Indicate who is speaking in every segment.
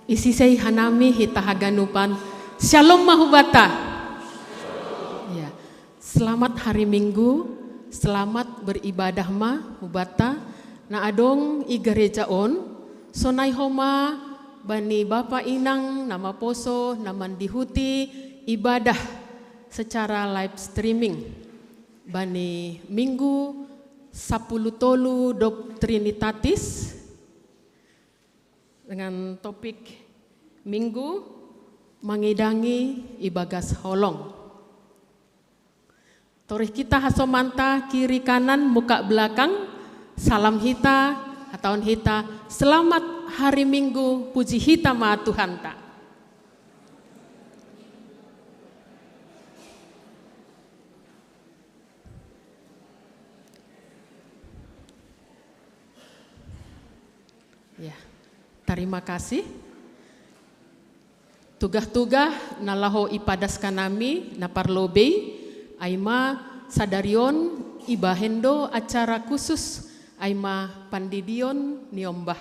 Speaker 1: isi sei hanami hita haganupan. Shalom mahubata. Ya. Selamat hari Minggu, selamat beribadah mahubata. Na adong i gereja on, sonai homa bani Bapa Inang nama poso naman dihuti ibadah secara live streaming. Bani Minggu 10 tolu Trinitatis dengan topik Minggu mengidangi ibagas holong. Torih kita hasomanta kiri kanan muka belakang, salam hita atau hita, selamat hari Minggu, puji hita ma Tuhan ta. Ya, terima kasih. Tugah-tugah nalaho ipadas kanami naparlobe aima sadarion ibahendo acara khusus aima pandidion niombah.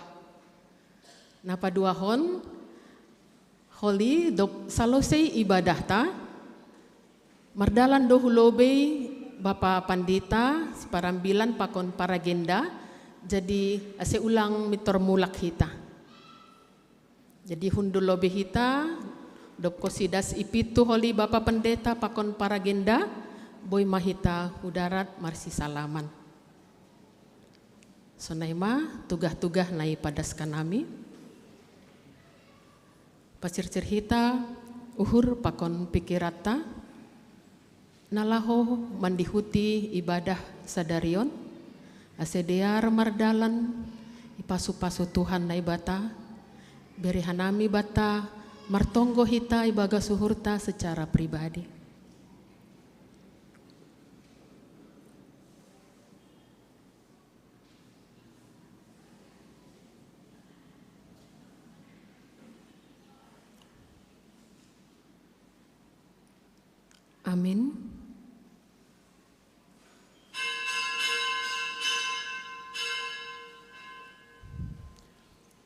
Speaker 1: Napaduahon holi dop salosei ibadah ta mardalan dohulobe Bapa Pandita separambilan pakon paragenda. Jadi ase ulang mitor mulak hita. Jadi hundul lobe hita dop kosidas ipitu holi Bapa Pendeta pakon paragenda boy mahita udarat marsi salaman. Sonaima tugah-tugah nai padas kanami. Pasir-cir hita uhur pakon pikirata nalaho mandihuti ibadah sadarion. Asedear mardalan ipasu-pasu Tuhan nai bata beri hanami bata martonggo hita ibaga suhurta secara pribadi. Amin.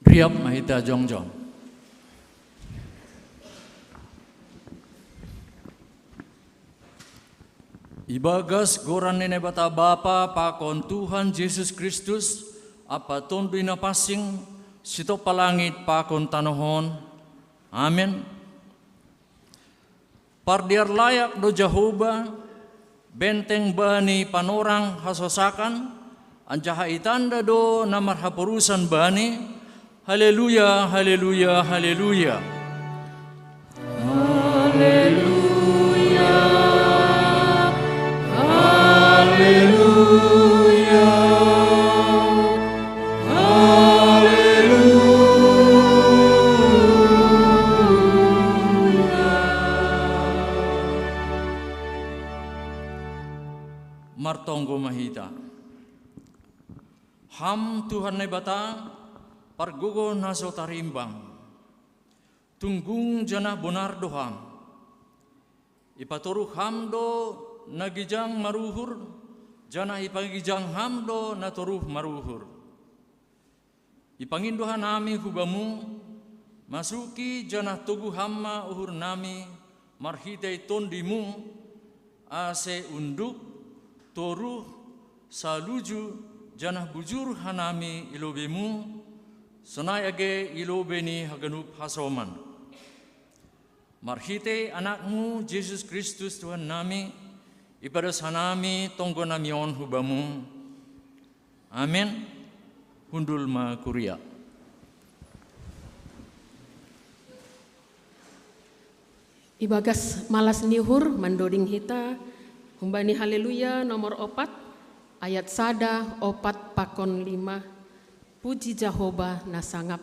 Speaker 2: Riap mahita jongjong. Ibagas goran nene bata Bapa pakon Tuhan Yesus Kristus apa tondo ina pasing sito palangit pakon tanohon. Amin. Pardiar layak do Jehovah benteng bani panorang hasosakan anjaha itanda do namar hapurusan bani. Haleluya, haleluya, haleluya. Haleluya, haleluya, haleluya. Martonggo mahita. Ham Tuhan nebata pargogo naso tarimbang, tunggung janah bonar doham, ipatoru hamdo nagijang maruhur, janah ipagijang hamdo natoruh maruhur. Ipangindohan nami hubamu, masuki janah tugu hamma uhur nami, marhitai tondimu, ase unduk, toruh, saluju, janah bujur hanami ilobemu, sonai age ilobeni haganup hasoman. Marhite anakmu Yesus Kristus Tuhan nami, ipadas hanami tonggo namion hubamu. Amin. Hundul ma kuria.
Speaker 1: Ibagas malas nihur mandoding hita humbani haleluya nomor 4 ayat sada 4 pakon 5. Puji Jehovah nasangap.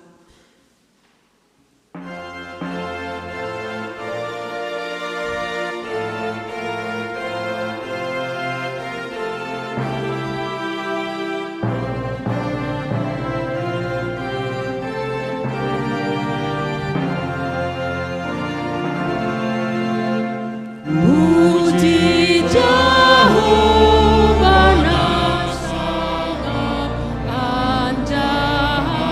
Speaker 3: Puji Jehovah nasangap anjama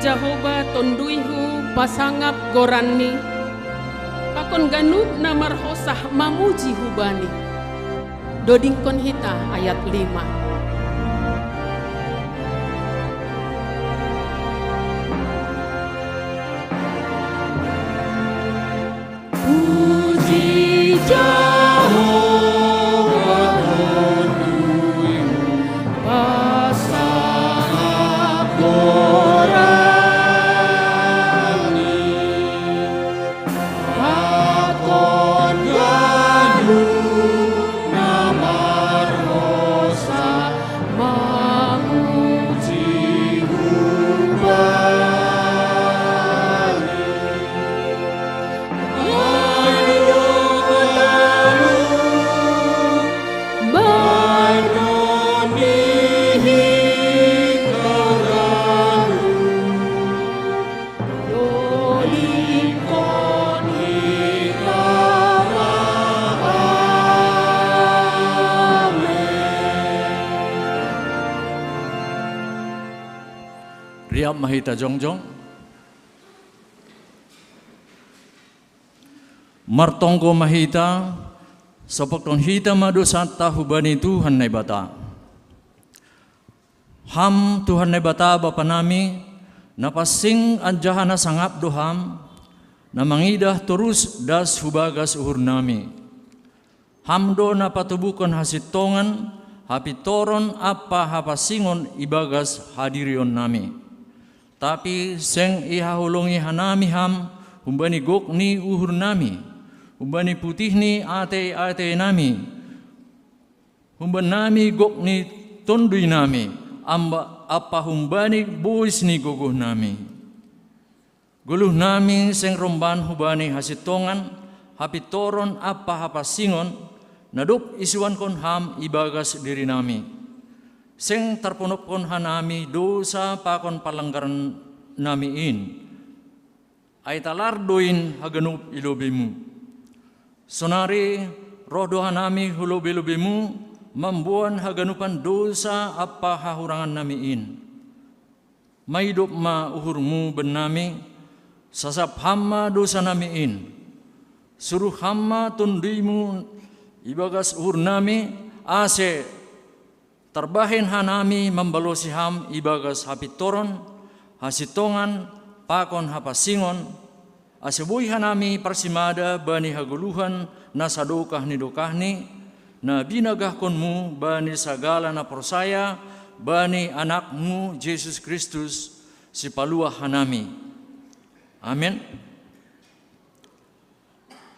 Speaker 1: Jehovah tonduihu pasangap gorani, pakon ganup na marhosah mamuji hubani. Dodingkon hita ayat 5.
Speaker 3: Puji Jehovah tonduihu pasangap gorani, pakon ganup na marhosah mamuji hubani.
Speaker 2: Riap mahita jongjong. Martongko mahita sopokton hita madu sata hubani Tuhan nebata. Ham Tuhan nebata Bapa nami napasing anjahana sangap doham na mangidah terus das hubagas uhur nami. Hamdo napatubukan hasitongan hapitoron apa hapasingon ibagas hadirion nami. Tapi seng ihahulungi hanami ham humbani gok ni uhur nami, humbani putih ni ate nami, humban nami gok ni tondui nami, amba apa humbani bois ni gogoh nami. Guluh nami seng romban hubani hasitongan, hapitoron apa hapasingon, nadup isuan kon ham ibagas diri nami. Seng terpunop kon hanami dosa pakon palanggaran namiin. Ay talardoin haganup ilobimu. Sonari roh doha nami hulobi-lobimu membuan haganupan dosa apa hahurangan namiin. Maidup ma uhurmu benami sasap hamma dosa namiin. Suruh hamma tundimu ibagas uhur nami ase terbahin hanami membalosi ham ibagas hapitoron, hasitongan, pakon hapasingon, asebui hanami persimada bani haguluhan na sadokah ni dokahni, na binagahkonmu bani sagala na persaya, bani anakmu Yesus Kristus si paluah hanami. Amin.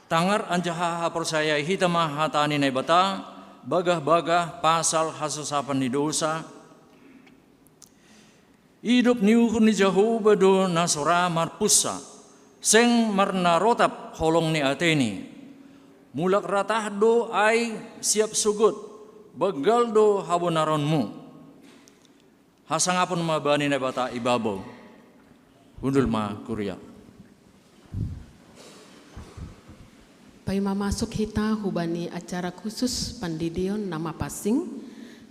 Speaker 2: Tangar anjaha persaya hitama hatani nebata, bagah-bagah pasal hasusapan ni dosa. Hidup niuhun ni Jehovah do nasora marpusa, seng marnarotap holong ni ateni. Mulak ratah do ay siap sugut, bagal do habonaronmu. Hasangapun mabani nebata ibabaw. Undul ma kurya.
Speaker 1: Pai mamasuk hita hubani acara khusus pandidion nama pasing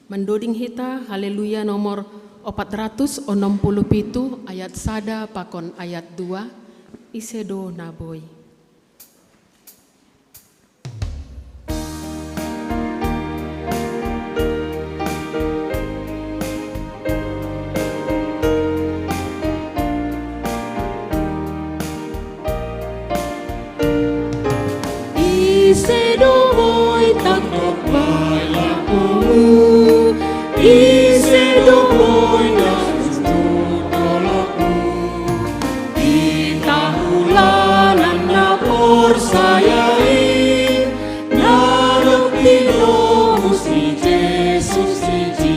Speaker 1: mendoding hita haleluya nomor 467 ayat sada pakon ayat 2 isedo naboy.
Speaker 3: Isedoy taktok bailaku, Isedoy nagusto tolakku, Itahulanan na porsayai, narapino si Jesus siji.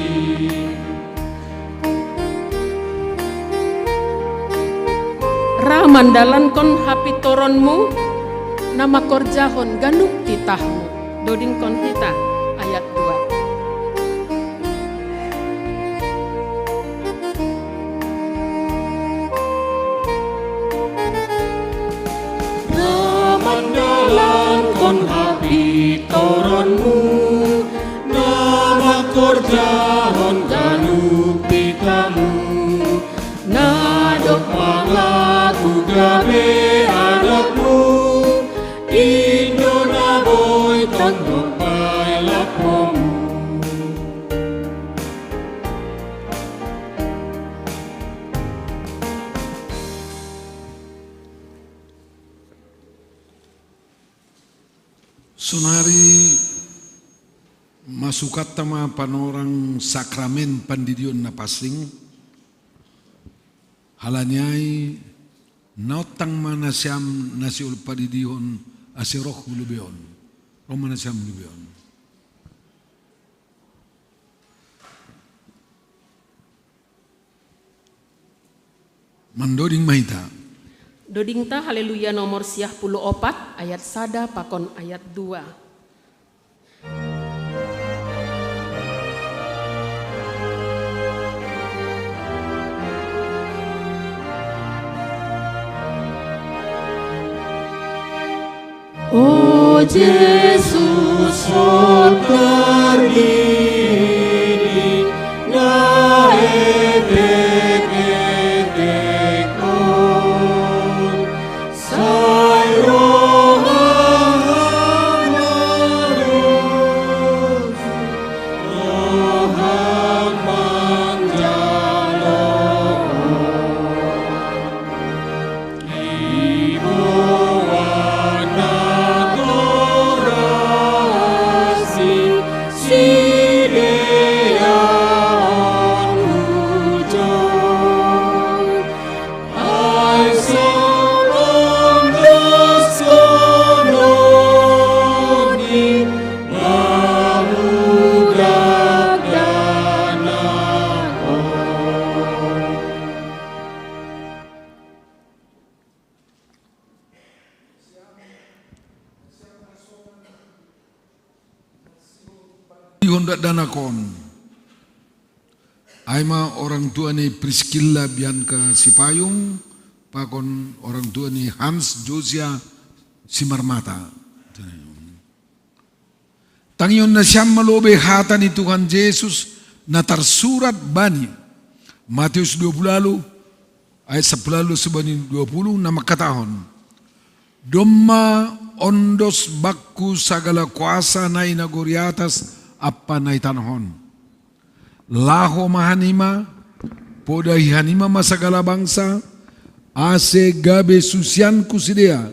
Speaker 1: Ramandalan kon hapitoronmu nama korjahon ganuk titahmu. Doding kon hita ayat 2.
Speaker 3: Ramandalan kon hapitoronmu, nama korjahon ganuk titamu, na Mangaku gabe anakmu, Indo na boy tanggap lakomu.
Speaker 4: Sonari masukat tama panorang sakramen pandidion na pasing halanyai nautang mana siam nasiul padidihon asiroh lubeon romana siam lubeon mandoding mahita
Speaker 1: Dodingta haleluya nomor 14 ayat 1 pakon ayat 2.
Speaker 3: Oh Yesus, oh terdiri, naetek-etekon, sayrohan marus, rohan manjalon, ibuan adorasi, sidean hujan, ay solong deskononi, mahudak dan aku.
Speaker 4: Honda danakon aima orang tua ni Priscilla Bianca Sipayung pakon orang tua ni Hans Josia Simarmata tangion na siyam malobe hata ni Tuhan Yesus na tersurat bani Matius 20 ayat 10 sebani 20 nama katahon domma ondos bakku sagala kuasa na inagori atas apa na itanhon laho mahanima poda hihanima masagala bangsa ase gabe susian kusidea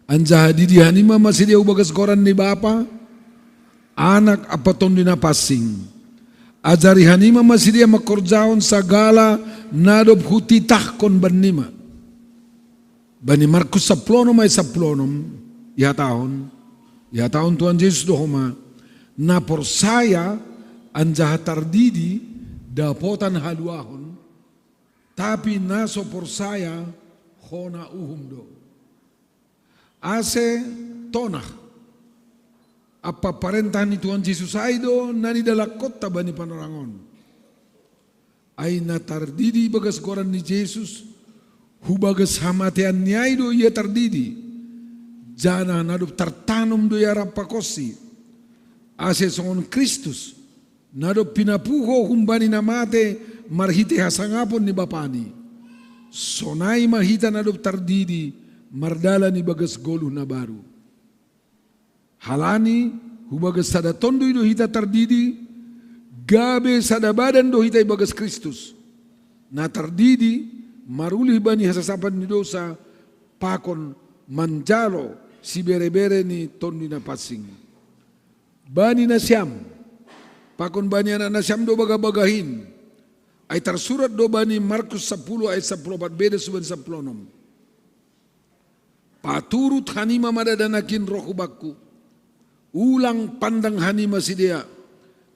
Speaker 4: anja hadidi hanima masidia ubagas koran ni bapa anak apa tondina passing ajari hanima masidia makorjaon sagala nadob hutitah kon banima bani Markus 10 may 10 ya tahun Tuhan Yesus dohoma na porsaya anja tardidi dapotan haluahon tapi naso porsaya hona uhum do ase tonah apa parentahan ni Tuhan Yesus aido nani dalak kota bani panorangon ay na tardidi bagas koran ni Yesus hubagas hamatean ni aido ia tardidi jana nadup tartanum do ya rapakosi ase songon Kristus nado pinapuho humbani namate marhite hasangapon ni bapani sonai mahita nado tardidi mardala ni bagas golu na baru halani hubagas sada tondo do hita tardidi gabe sada badan do hita bagas Kristus na tardidi maruli bani hasasapan ni dosa pakon manjalo si bere-bere ni tondi na passing bani nasyam pakon bani anak nasyam do baga-bagahin ay tersurat do bani Markus 10 ayat 14 beda suban 16 paturut hanima madadanakin roh bakku ulang pandang hanima sidea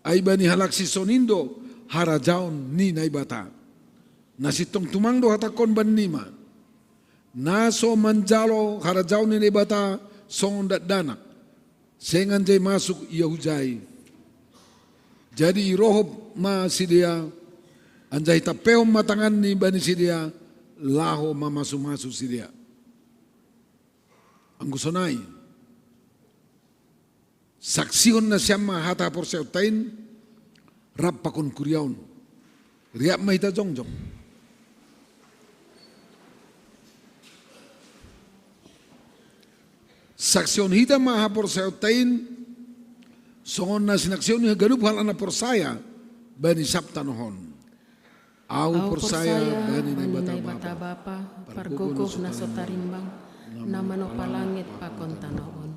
Speaker 4: ay bani halaksi sonindo harajaon ni naibata nasitong tumangdo hatakon banima naso manjalo harajaon ni naibata songondat danak sengan jay masuk ia hujai jadi irohop ma sidia anjay tapehom matangan ni bani sidia laho mamasu-masu sidia anggusonai saksion na siyama hata porseutain rap pakon kuryaon riap mahita jongjong saksion hita mahapor sayo tain, songon na sinaksion niya ganup hal na por saya, bani sabta nohon. Au por saya, bani na bata
Speaker 1: bapa, pargugok na sotarimbang, namano palangit pakon tanoon.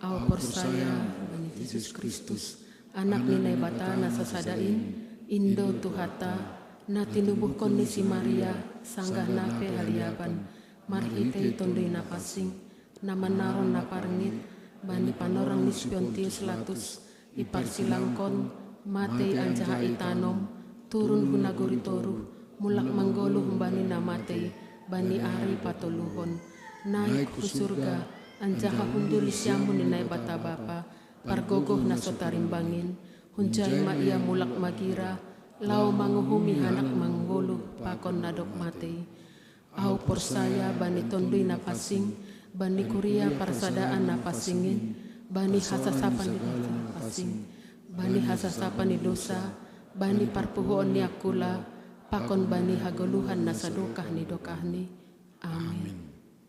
Speaker 1: Au por saya, bani Yesus Kristus, anak ni na bata na sasadain, Indo Tuhata, na tinubuhkon ni si Maria, sanggah nape haliaban, marhite tondoy na pasing, na manaron na parngit, bani panorang ni Spiontius Latus, iparsilangkon, matay anjaha itanom, turun hunaguritoru, mulak manggolo bani na matay, bani ari patuluhon, naik ku surga, anjaha hunduli siyamu ni nay bata bapa, pargogoh na sotarimbangin, hunjay ma iya mulak magira, lau manguhumi hanak manggolo, pakon nadok matay. Au por saya bani tondoy na pasing, bani kuria parsadaan na pasingin, bani hasasapan ni pasing, bani hasasapan ni dosa, bani parpuhoon ni akula, pakon bani hagoluhan na sadokah ni dokah ni. Amin.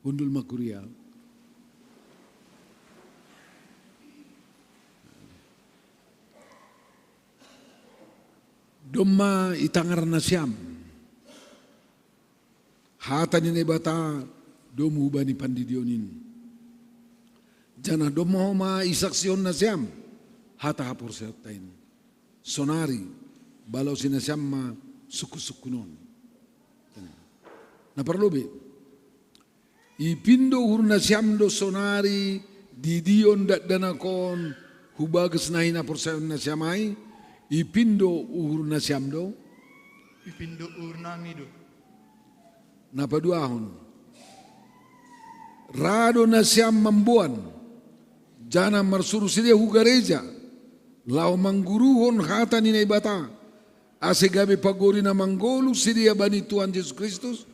Speaker 4: Hundul makuria. Doma itangar na siyam. Hata ni bata domu bani pandidionin. Jana domo ma isaksion na siyam. Hata hapor setain. Sonari balau sina siyam ma suku-sukunon. Na parlobe. Ipindo hurna siyam do sonari didion danakon hubagas na hina por sayon na siyamay. Ipindo uhur na siyamdo.
Speaker 3: Ipindo uhur namido.
Speaker 4: Napaduahon. Rado na siyam mambuan. Jana marsuru siya hugareja. Lau mangguruhon hata ni naibata. Ase gabi pagori na manggolo siya bani Tuhan Yesus Kristus.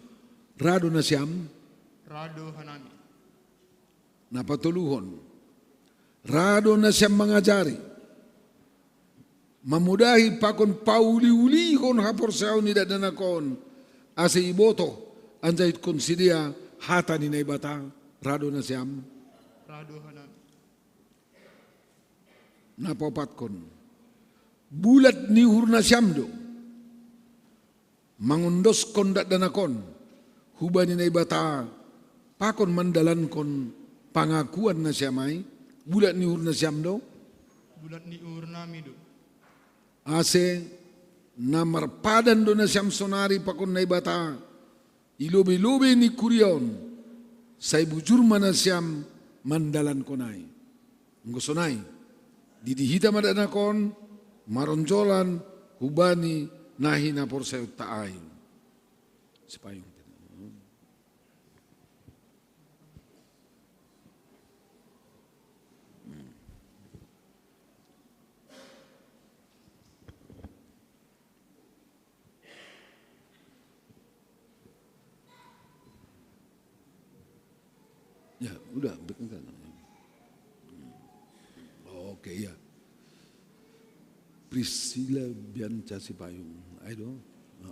Speaker 4: Rado na siyam.
Speaker 3: Rado hanami.
Speaker 4: Napatuluhon. Rado na siyam mangajari. Mamudahi pakon pauli-ulihon hapor sayo ni dadanakon. Ase iboto, anjay konsidia hata ni naibata, rado na siyam.
Speaker 3: Rado hanami.
Speaker 4: Napapatkon. Bulat ni hurna siyam do. Mangundos kon dadanakon. Huba ni naibata, pakon mandalan kon pangakuan na siyamay. Bulat ni hurna siyam do.
Speaker 3: Bulat ni uhur namido.
Speaker 4: Ase na marpadan do na siyam sonari pakon na ibata ilobe-lobe ni kurion say bujur man na siyam mandalan konay. Ang sonay didihita madanakon maronjolan hubani nahi na por sayo taay. Sipayong ya, udah betul. Oke ya. Priscilla Bianca Sipayung. Ayo,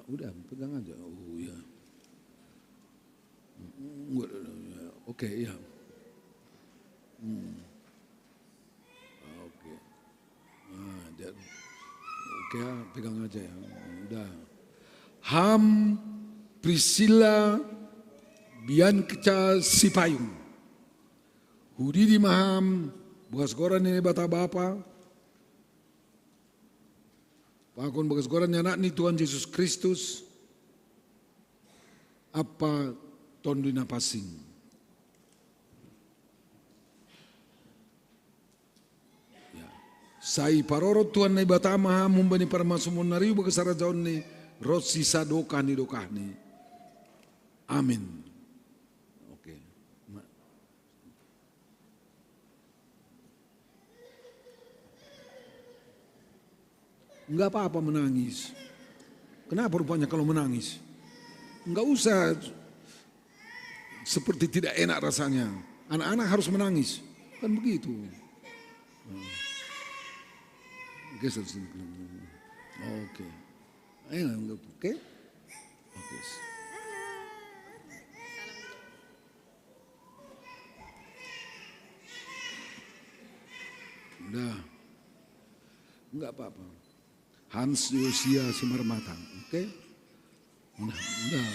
Speaker 4: udah pegang aja. Oh ya. Oke ya. Oke. Oke ya, pegang aja ya. Udah. Ham Priscilla Bianca Sipayung. Hudi di maham, bukas goran ini bata bapa. Pakon bukas goran anak ni Tuhan Yesus Kristus. Apa tondi na pasing. Ya. Sai paroro Tuhan ni bata maham mumbani parmasumun nariu bukas arajaon ni rosi sadokah ni. Amin. Enggak apa-apa menangis. Kenapa rupanya kalau menangis? Enggak usah seperti tidak enak rasanya. Anak-anak harus menangis. Kan begitu. Geser sini. Oke. Oke. Oke. Udah. Enggak apa-apa. Hans Yosia Simarmata. Oke? Udah.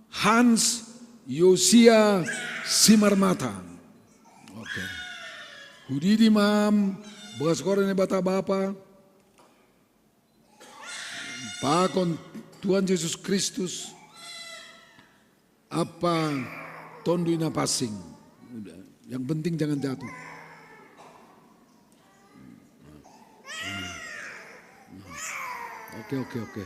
Speaker 4: Hans Yosia Simarmata. Oke. Hudidi mam, bekas korene bata bapa. Pakon Tuhan Yesus Kristus. Apa tonduina passing. Udah. Yang penting jangan jatuh. Oke.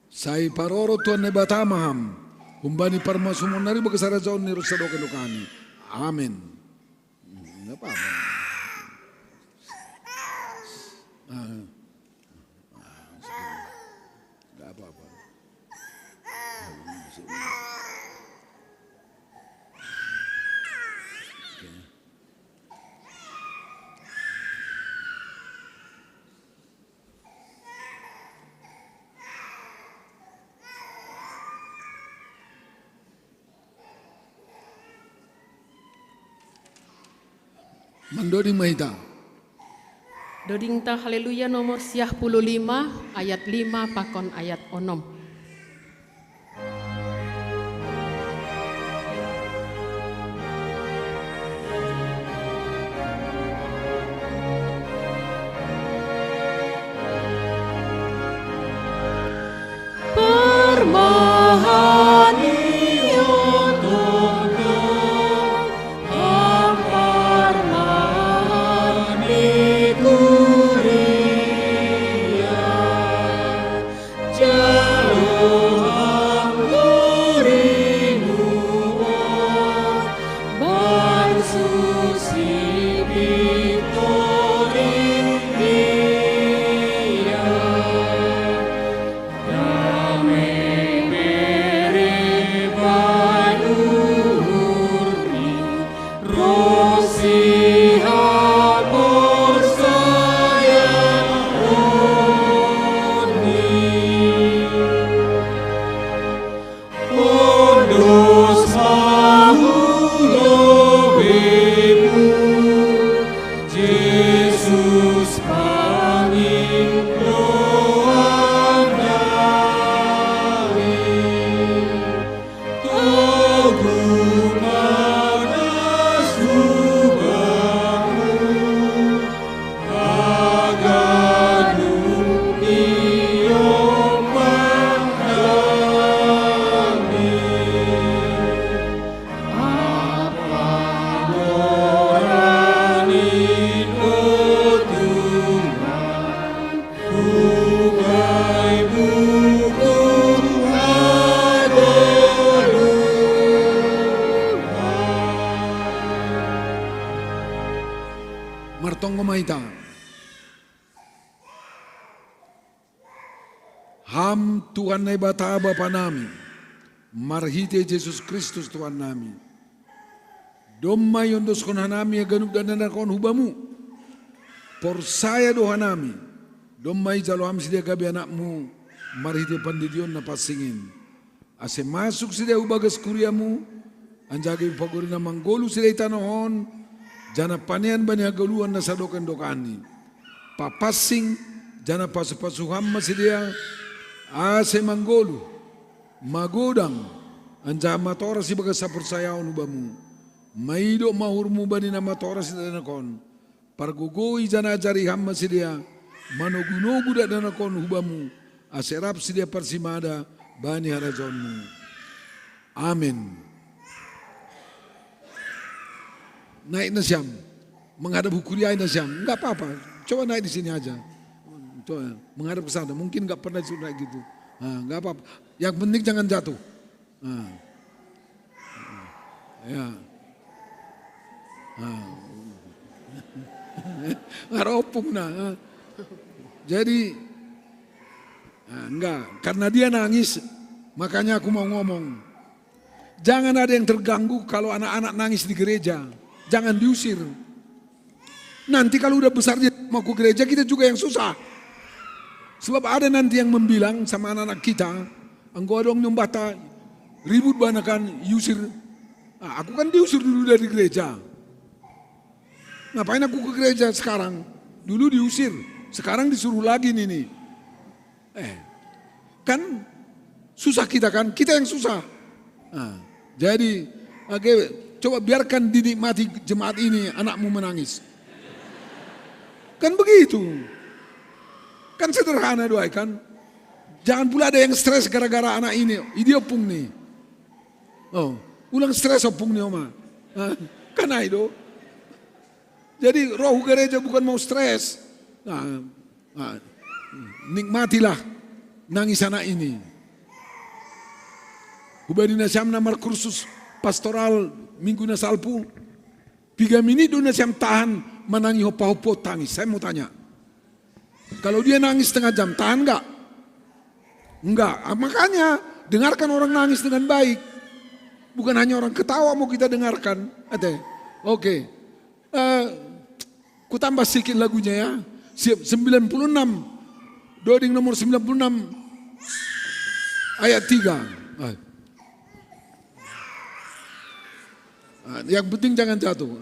Speaker 4: Sai paroro Tuhan ne batamaham. Kumbani parmasumun nari bagasara jaun ni rusadokan dokani. Amin. Enggak apa-apa. Enggak apa-apa. Mandoding mahita.
Speaker 1: Doding ta haleluya nomor 55 ayat 5 pakon ayat 6.
Speaker 4: Martongo maita. Ham Tuhan na bata Bapa nami. Marhite Yesus Kristus Tuhan nami. Domma yondos kon hanami aganub dan kon hubamu. Por saya doha nami. Domma jalo ham sidia gabi anakmu. Marhite pandidion na pasingin. Ase masuk sidia ubagas kuriamu. Anjagi pagorina manggolu sidia itanohon. Jana panean bani agaluan na sadokan dokani. Papasing jana pasu-pasuham masidia. Ase manggolu. Magudang. Anja matora si baga sa persayaon ubamu. Maido mahurmu bani na matora si danakon. Pargugoi jana jari hamma si dia. Manogunogu da danakon ubamu. Aserap si dia persimada bani harajonmu. Amin. Naik na Syam. Menghadap Hukuriai na Syam. Enggak apa-apa. Coba naik di sini aja. Coba menghadap ke sana. Mungkin enggak pernah sudah naik gitu. Enggak apa-apa. Yang penting jangan jatuh. Ya. Ngaropung nah. Jadi enggak, karena dia nangis, makanya aku mau ngomong. Jangan ada yang terganggu kalau anak-anak nangis di gereja. Jangan diusir. Nanti kalau udah besar dia mau ke gereja, kita juga yang susah. Sebab ada nanti yang membilang sama anak-anak kita, engkau dong nyumbata ribut banakan usir Aku kan diusir dulu dari gereja. Ngapain aku ke gereja sekarang? Dulu diusir, sekarang disuruh lagi nih. Kan susah kita kan, kita yang susah. Jadi coba biarkan dinikmati jemaat ini, anakmu menangis. Kan begitu. Kan sederhana doa kan. Jangan pula ada yang stres gara-gara anak ini. Dia opung nih. Ulang stres opung nih oma. Kan itu. Jadi roh gereja bukan mau stres. Nikmatilah nangis anak ini. Hubari nasyam namar kursus pastoral minggu na salpu. 3 menit do nasyam tahan menangi hopa-hopo tangis. Saya mau tanya. Kalau dia nangis setengah jam tahan enggak? Enggak. Makanya dengarkan orang nangis dengan baik. Bukan hanya orang ketawa mau kita dengarkan. Oke. Ku tambah sedikit lagunya ya. 96. Doding nomor 96 ayat 3. Yang penting jangan jatuh.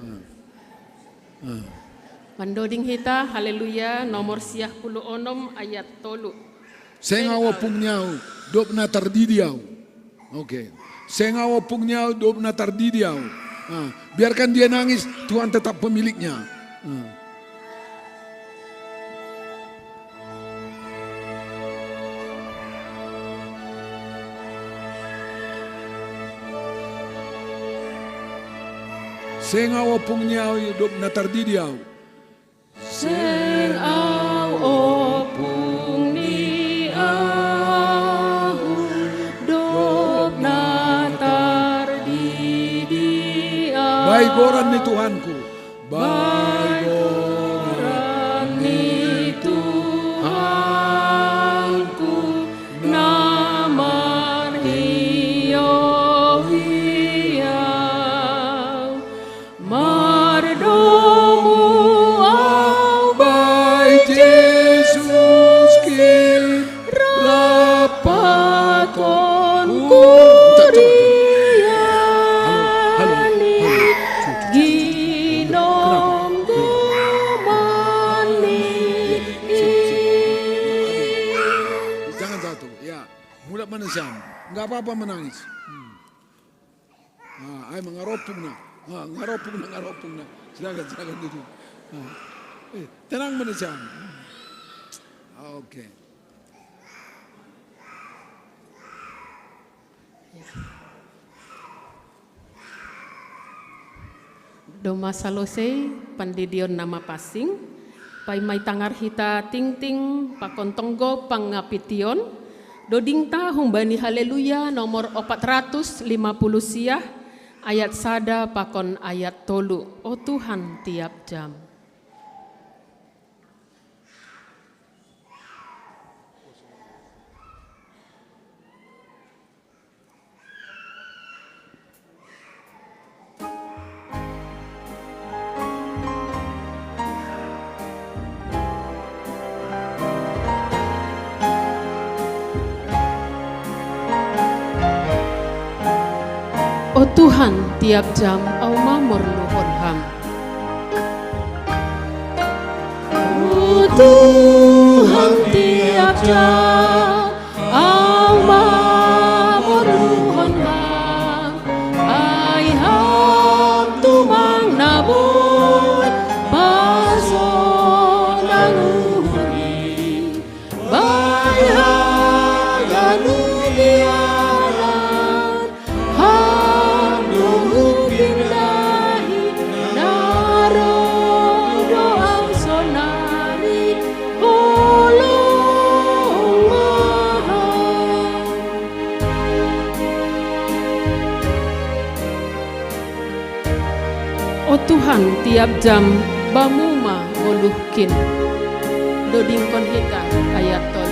Speaker 1: Mandoding hita haleluya nomor 96 ayat 3.
Speaker 4: Sengawa pungnyau dop na tardidiau. Oke. Sengawa pungnyau dop na tardidiau. Biarkan dia nangis, Tuhan tetap pemiliknya. Sengawa pungnyau dop na tardidiau.
Speaker 1: Seng au opung ni au dop natar di dia.
Speaker 4: Baik goran ni Tuhanku. Baik goran
Speaker 1: ni Tuhanku naman hiyo hiyaw mardomu au
Speaker 4: baik Yesus kin
Speaker 1: rapakon ginom gumani.
Speaker 4: Jangan jatuh, ya. Mulai menesan, nggak apa-apa menangis. Ay mengaropung na, ngaropung na. Silakan duduk. Tenang menesan. Oke.
Speaker 1: Doma salose pandidion nama pasing, pai mai tangar hita ting ting pakontonggo pangapition, doding ta humbani haleluya nomor 450 siah, ayat sada pakon ayat 3. Oh Tuhan tiap jam. Oh Tuhan, tiap jam au mamur luhur ham. Oh Tuhan, tiap jam au mamur luhur ham. Ai ham tumang nabur pason nanguri. Bai haganu diaran ham pindahi narodo ang sonari ulong mahal. Oh Tuhan, tiap jam bamuma ngoluhkin doding kon hita ayat 3.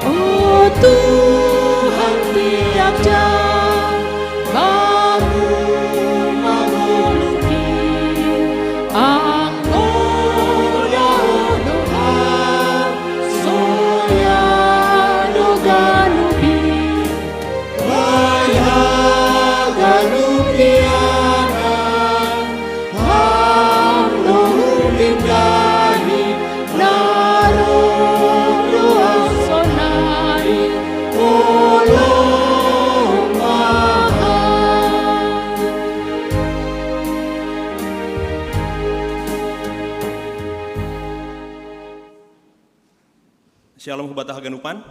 Speaker 1: Oh Tuhan, tiap jam baru menguluki anggoda doa soya
Speaker 5: Shalom Hubatah Haganupan.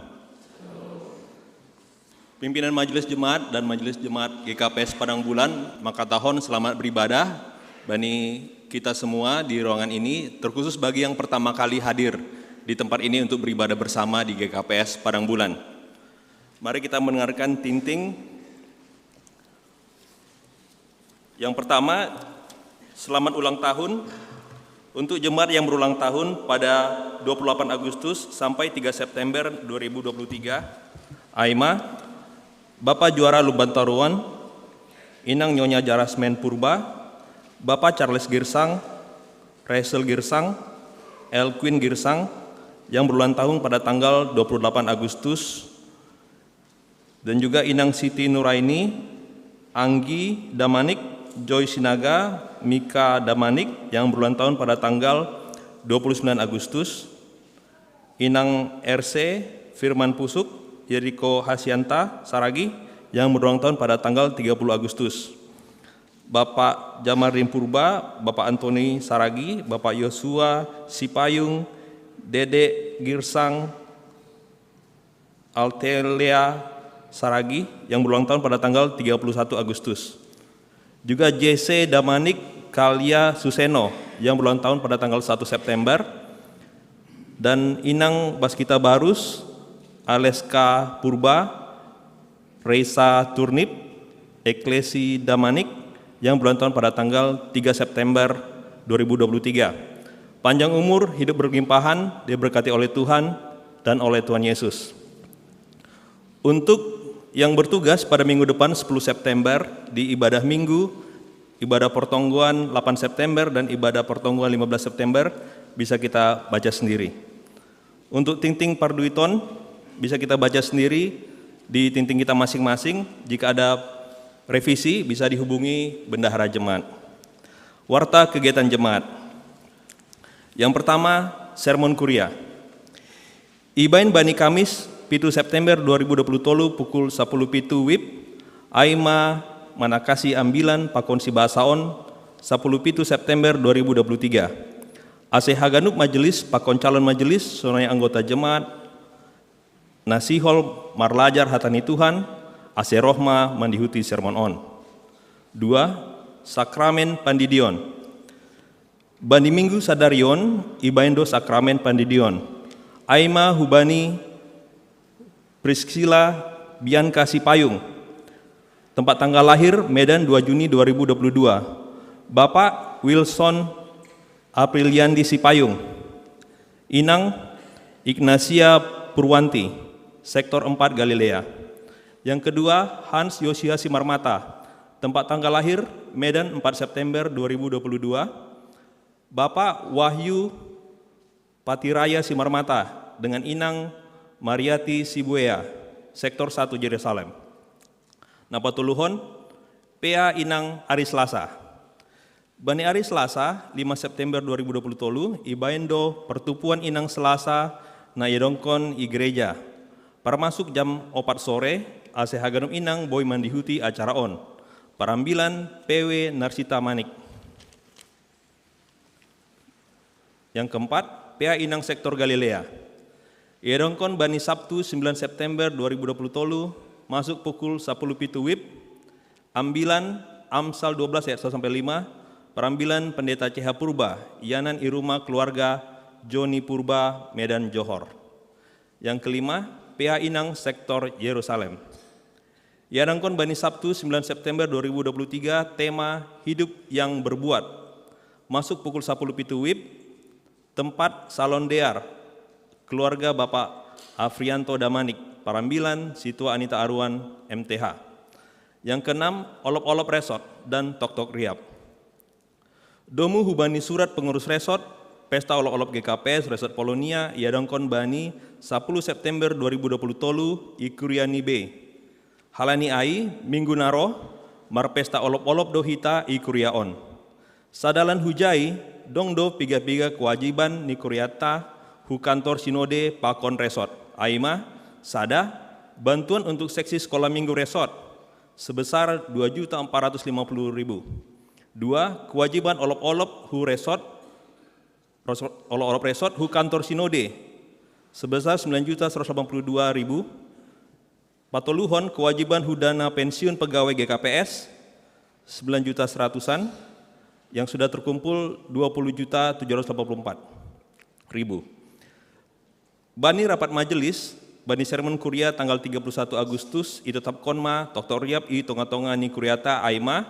Speaker 5: Pimpinan Majelis Jemaat dan Majelis Jemaat GKPS Padang Bulan, maka tahun selamat beribadah bagi kita semua di ruangan ini, terkhusus bagi yang pertama kali hadir di tempat ini untuk beribadah bersama di GKPS Padang Bulan. Mari kita mendengarkan tinting. Yang pertama, selamat ulang tahun untuk jemaat yang berulang tahun pada 28 Agustus sampai 3 September 2023. Aima, Bapak Juara Lubantaruan, Inang Nyonya Jarasmen Purba, Bapak Charles Girsang, Rachel Girsang, Elquin Girsang, yang berulang tahun pada tanggal 28 Agustus, dan juga Inang Siti Nuraini, Anggi Damanik, Joy Sinaga, Mika Damanik, yang berulang tahun pada tanggal 29 Agustus, Inang RC Firman Pusuk, Yeriko Hasyanta Saragi, yang berulang tahun pada tanggal 30 Agustus, Bapak Jamarin Purba, Bapak Antoni Saragi, Bapak Yosua Sipayung, Dede Girsang, Altelia Saragi, yang berulang tahun pada tanggal 31 Agustus. Juga JC Damanik Kalia Suseno, yang berulang tahun pada tanggal 1 September. Dan Inang Baskita Barus, Aleska Purba, Reisa Turnip, Eklesi Damanik, yang berulang tahun pada tanggal 3 September 2023. Panjang umur, hidup berlimpahan, diberkati oleh Tuhan dan oleh Tuhan Yesus. Untuk yang bertugas pada minggu depan 10 September di ibadah minggu, ibadah pertongguan 8 September dan ibadah pertongguan 15 September bisa kita baca sendiri. Untuk tinting Parduiton bisa kita baca sendiri di tinting kita masing-masing. Jika ada revisi bisa dihubungi Bendahara Jemaat. Warta kegiatan jemaat. Yang pertama, sermon kuria. Ibain Bani Kamis 7 September 2020 pukul 10 pitu WIB, Aima Manakasi Ambilan Pakonsi Basaon 10 pitu September 2023. AC Haganup Majelis Pakon Calon Majelis Sonai Anggota Jemaat Nasihol Marlajar Hatani Tuhan AC Rohma Mandihuti Sermon On. 2. Sakramen Pandidion. Bani Minggu Sadarion Ibaindo Sakramen Pandidion. Aima Hubani Priscilla Bianca Sipayung. Tempat tanggal lahir Medan 2 Juni 2022. Bapak Wilson Apriliandi Sipayung. Inang Ignacia Purwanti, Sektor 4 Galilea. Yang kedua, Hans Yosia Simarmata. Tempat tanggal lahir Medan 4 September 2022. Bapak Wahyu Patiraya Simarmata dengan Inang Mariati Sibuea, Sektor 1 Yerusalem. Napatuluhon, PA Inang Aris Lasa. Bani Aris Lasa, 5 September 2020 tolu, Ibaindo Pertupuan Inang Selasa na Yedongkon Igreja. Para masuk jam 4 sore, AC Haganum Inang Boy Mandihuti acara on. Parambilan PW Narsita Manik. Yang keempat, PA Inang Sektor Galilea. Yedongkon Bani Sabtu 9 September 2020 masuk pukul 10 pitu WIB, Ambilan Amsal 12 ayat 1-5, Perambilan Pendeta CH Purba, Yanan Iruma Keluarga Joni Purba, Medan Johor. Yang kelima, PH Inang Sektor Yerusalem. Yedongkon Bani Sabtu 9 September 2023 tema Hidup yang Berbuat, masuk pukul 10 pitu WIB, tempat Salon Dear, keluarga Bapak Afrianto Damanik, Parambilan, Situa Anita Aruan, MTH. Yang keenam, Olop-Olop Resort dan Tok-Tok Riap. Domu Hubani Surat Pengurus Resort, Pesta Olop-Olop GKPS Resort Polonia, Yedongkon Bani, 10 September 2020 tolu, Ikuriani B. Halani Ai, Minggu Naro, marpesta olop-olop do hita i kuriaon. Sadalan hujai dong do piga-piga kewajiban ni kuriata hu kantor sinode pakon resort. Aima, sada, bantuan untuk seksi sekolah minggu resort sebesar 2.450.000. 2. Kewajiban olop-olop hu resort hu kantor sinode sebesar 9.182.000. Patoluhon kewajiban hu dana pensiun pegawai GKPS 9.100.000 yang sudah terkumpul 20.784.000. Bani rapat majelis Bani sermon kuria tanggal 31 Agustus itu tetap konma Dr. Riap i tonga-tonga ni kuriata Aima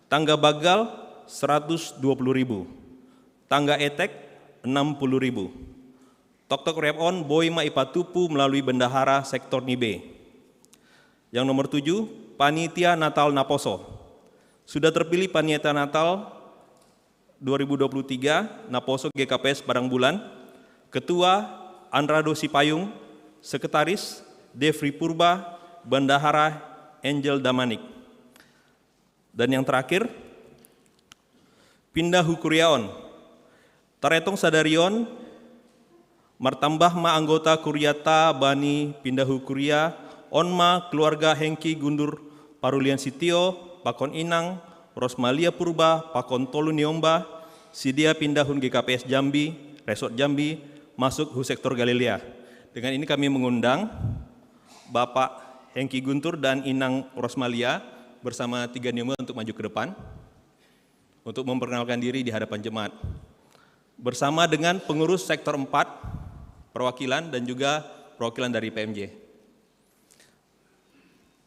Speaker 5: tangga bagal 120.000, tangga etek 60.000. Tok Riap on boy ma ipatupu melalui bendahara sektor Nibe. Yang nomor 7, panitia Natal Naposo. Sudah terpilih panitia Natal 2023 Naposo GKPS Padang Bulan. Ketua Andrado Sipayung, Sekretaris Devri Purba, Bendahara Angel Damanik. Dan yang terakhir, Pindah Hukuriaon, Taretong Sadarion, martambah ma anggota Kuriata Bani Pindah Hukuria, onma keluarga Hengki Guntur Parulian Sitio, Pakon Inang, Rosmalia Purba, Pakon Tolu Niomba, Sidia Pindahun GKPS Jambi, Resort Jambi, masuk hu sektor Galilea. Dengan ini kami mengundang Bapak Hengki Guntur dan Inang Rosmalia bersama 3 Niomba untuk maju ke depan untuk memperkenalkan diri di hadapan jemaat. Bersama dengan pengurus sektor 4, perwakilan dan juga perwakilan dari PMJ.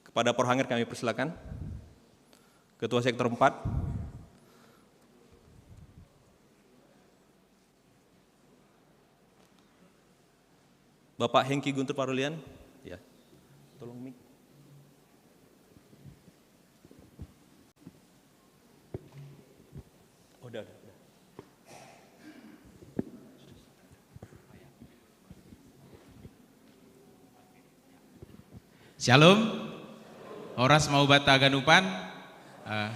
Speaker 5: Kepada Porhanger kami persilakan. Ketua sektor 4. Bapak Hengki Guntur Parulian, ya. Tolong mic. Udah.
Speaker 6: Shalom, oras mau bata ganupan,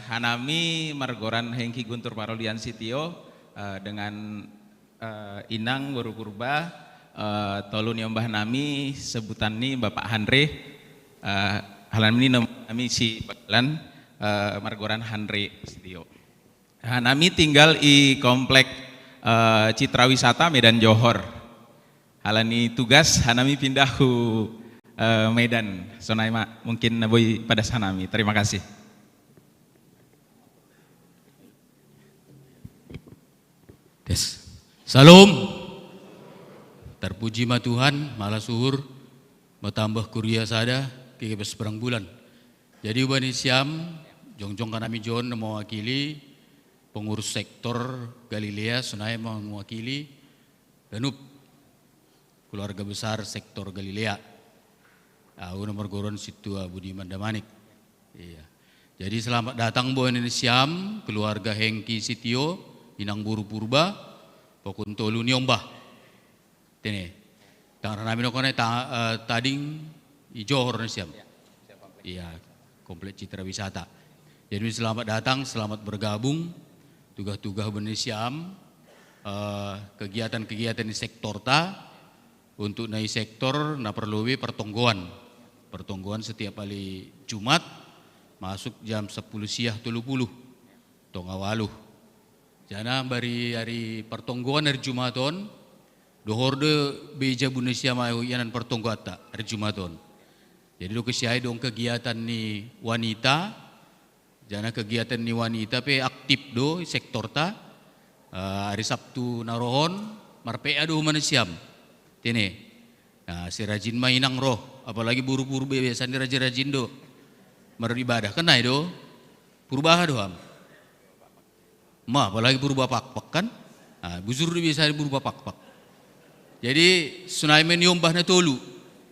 Speaker 6: hanami margoran Hengki Guntur Parulian Sitio dengan Inang Guru Purba, tolu nyombah nami sebutan ni Bapak Andre, halan ini nami si Bagalan margoran Andre Sitio. Hanami tinggal di komplek Citra Wisata Medan Johor. Halani tugas hanami pindah ke Medan, Sonaima mungkin boy pada sanami. Terima kasih.
Speaker 7: Tes. Salam. Terpuji ma Tuhan, malah suhur, bertambah kuria sada, kekebes perang bulan. Jadi ubani siam, jongjong kanami John mewakili pengurus sektor Galilea, Sunai mewakili Danup, keluarga besar sektor Galilea. Nomor goron situ Budiman Damanik. Iya. Jadi selamat datang Bo Indonesia, keluarga Hengki Sitio, Inang Buru Purba, Pokun Tolu Niomba. Tene, tangan kami nokone tading Johor Indonesia. Iya, komplek Citra Wisata. Jadi selamat datang, selamat bergabung. Tugas-tugas Indonesia, kegiatan-kegiatan di sektor untuk naik sektor perlu pertonggoan setiap kali Jumat masuk jam 10 siang 30 tongawaluh. Jana bari hari pertonggoan hari Jumaton dohorde beja Indonesia mau yanan pertonggoan hari Jumaton. Jadi do kesiai dong kegiatan ni wanita. Jana kegiatan ni wanita pe aktif do sektor hari Sabtu narohon marpea do manasiam. Tene, nah si rajin mainang roh, apalagi buru-buru biasanya rajin do, beribadah kenai do, purba do am, apalagi purba pak kan, nah, buzur biasanya purba pak. Jadi Sunaimen nyombah na tolu,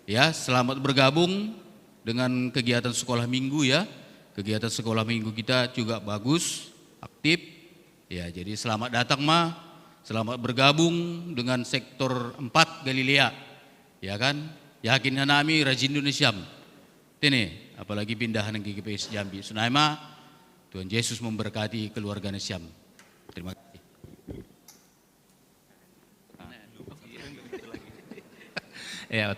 Speaker 7: ya selamat bergabung dengan kegiatan sekolah minggu ya, kegiatan sekolah minggu kita juga bagus, aktif, ya jadi selamat datang selamat bergabung dengan sektor 4 Galilea, ya kan? Yakin nami rajin Indonesia. Tene, apalagi pindahan ke GKPS Jambi. Sunaima, Tuhan Yesus memberkati keluarga Nasiam. Terima kasih.
Speaker 6: Ya,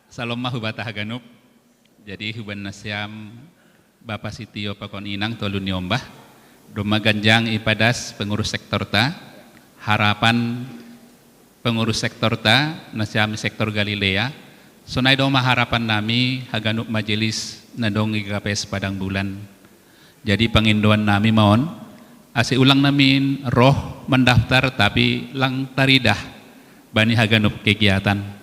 Speaker 6: salam mahubata haganub. Jadi huban Nasiam Bapak Sitio Pakon Inang Tolu Niombah, Doma Ganjang Ipadas pengurus sektor ta, harapan pengurus sektor ta, Nasiam sektor Galilea, sonai doma harapan nami haganub majelis nadong GKPS Padang Bulan. Jadi penginduan nami mohon, ase ulang namin roh mendaftar tapi lang taridah bani haganub kegiatan.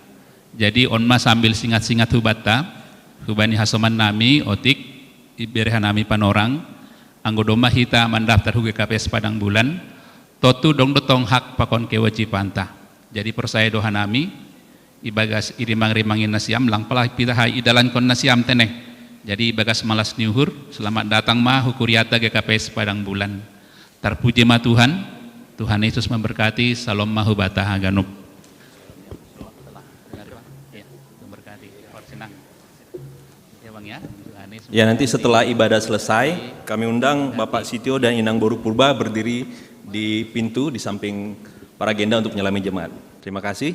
Speaker 6: Jadi onma sambil singat-singat hubata, hubani hasoman nami otik iberehan nami panorang, anggodoma hita mendaftar hu GKPS Padang Bulan, totu dong dotong hak pakon kewajibanta. Jadi persaya doha nami, ibagas irimang-rimangin Nasiam, lang pala pitahai idalan kon Nasiam teneh. Jadi ibagas malas niuhur, selamat datang ma hukuriata GKPS Padang Bulan. Terpuji ma Tuhan, Tuhan Yesus memberkati, salam mahubata haganub.
Speaker 5: Ya, nanti setelah ibadah selesai, kami undang Bapak Sitio dan Inang Boru Purba berdiri di pintu di samping para agenda untuk menyelami jemaat. Terima kasih.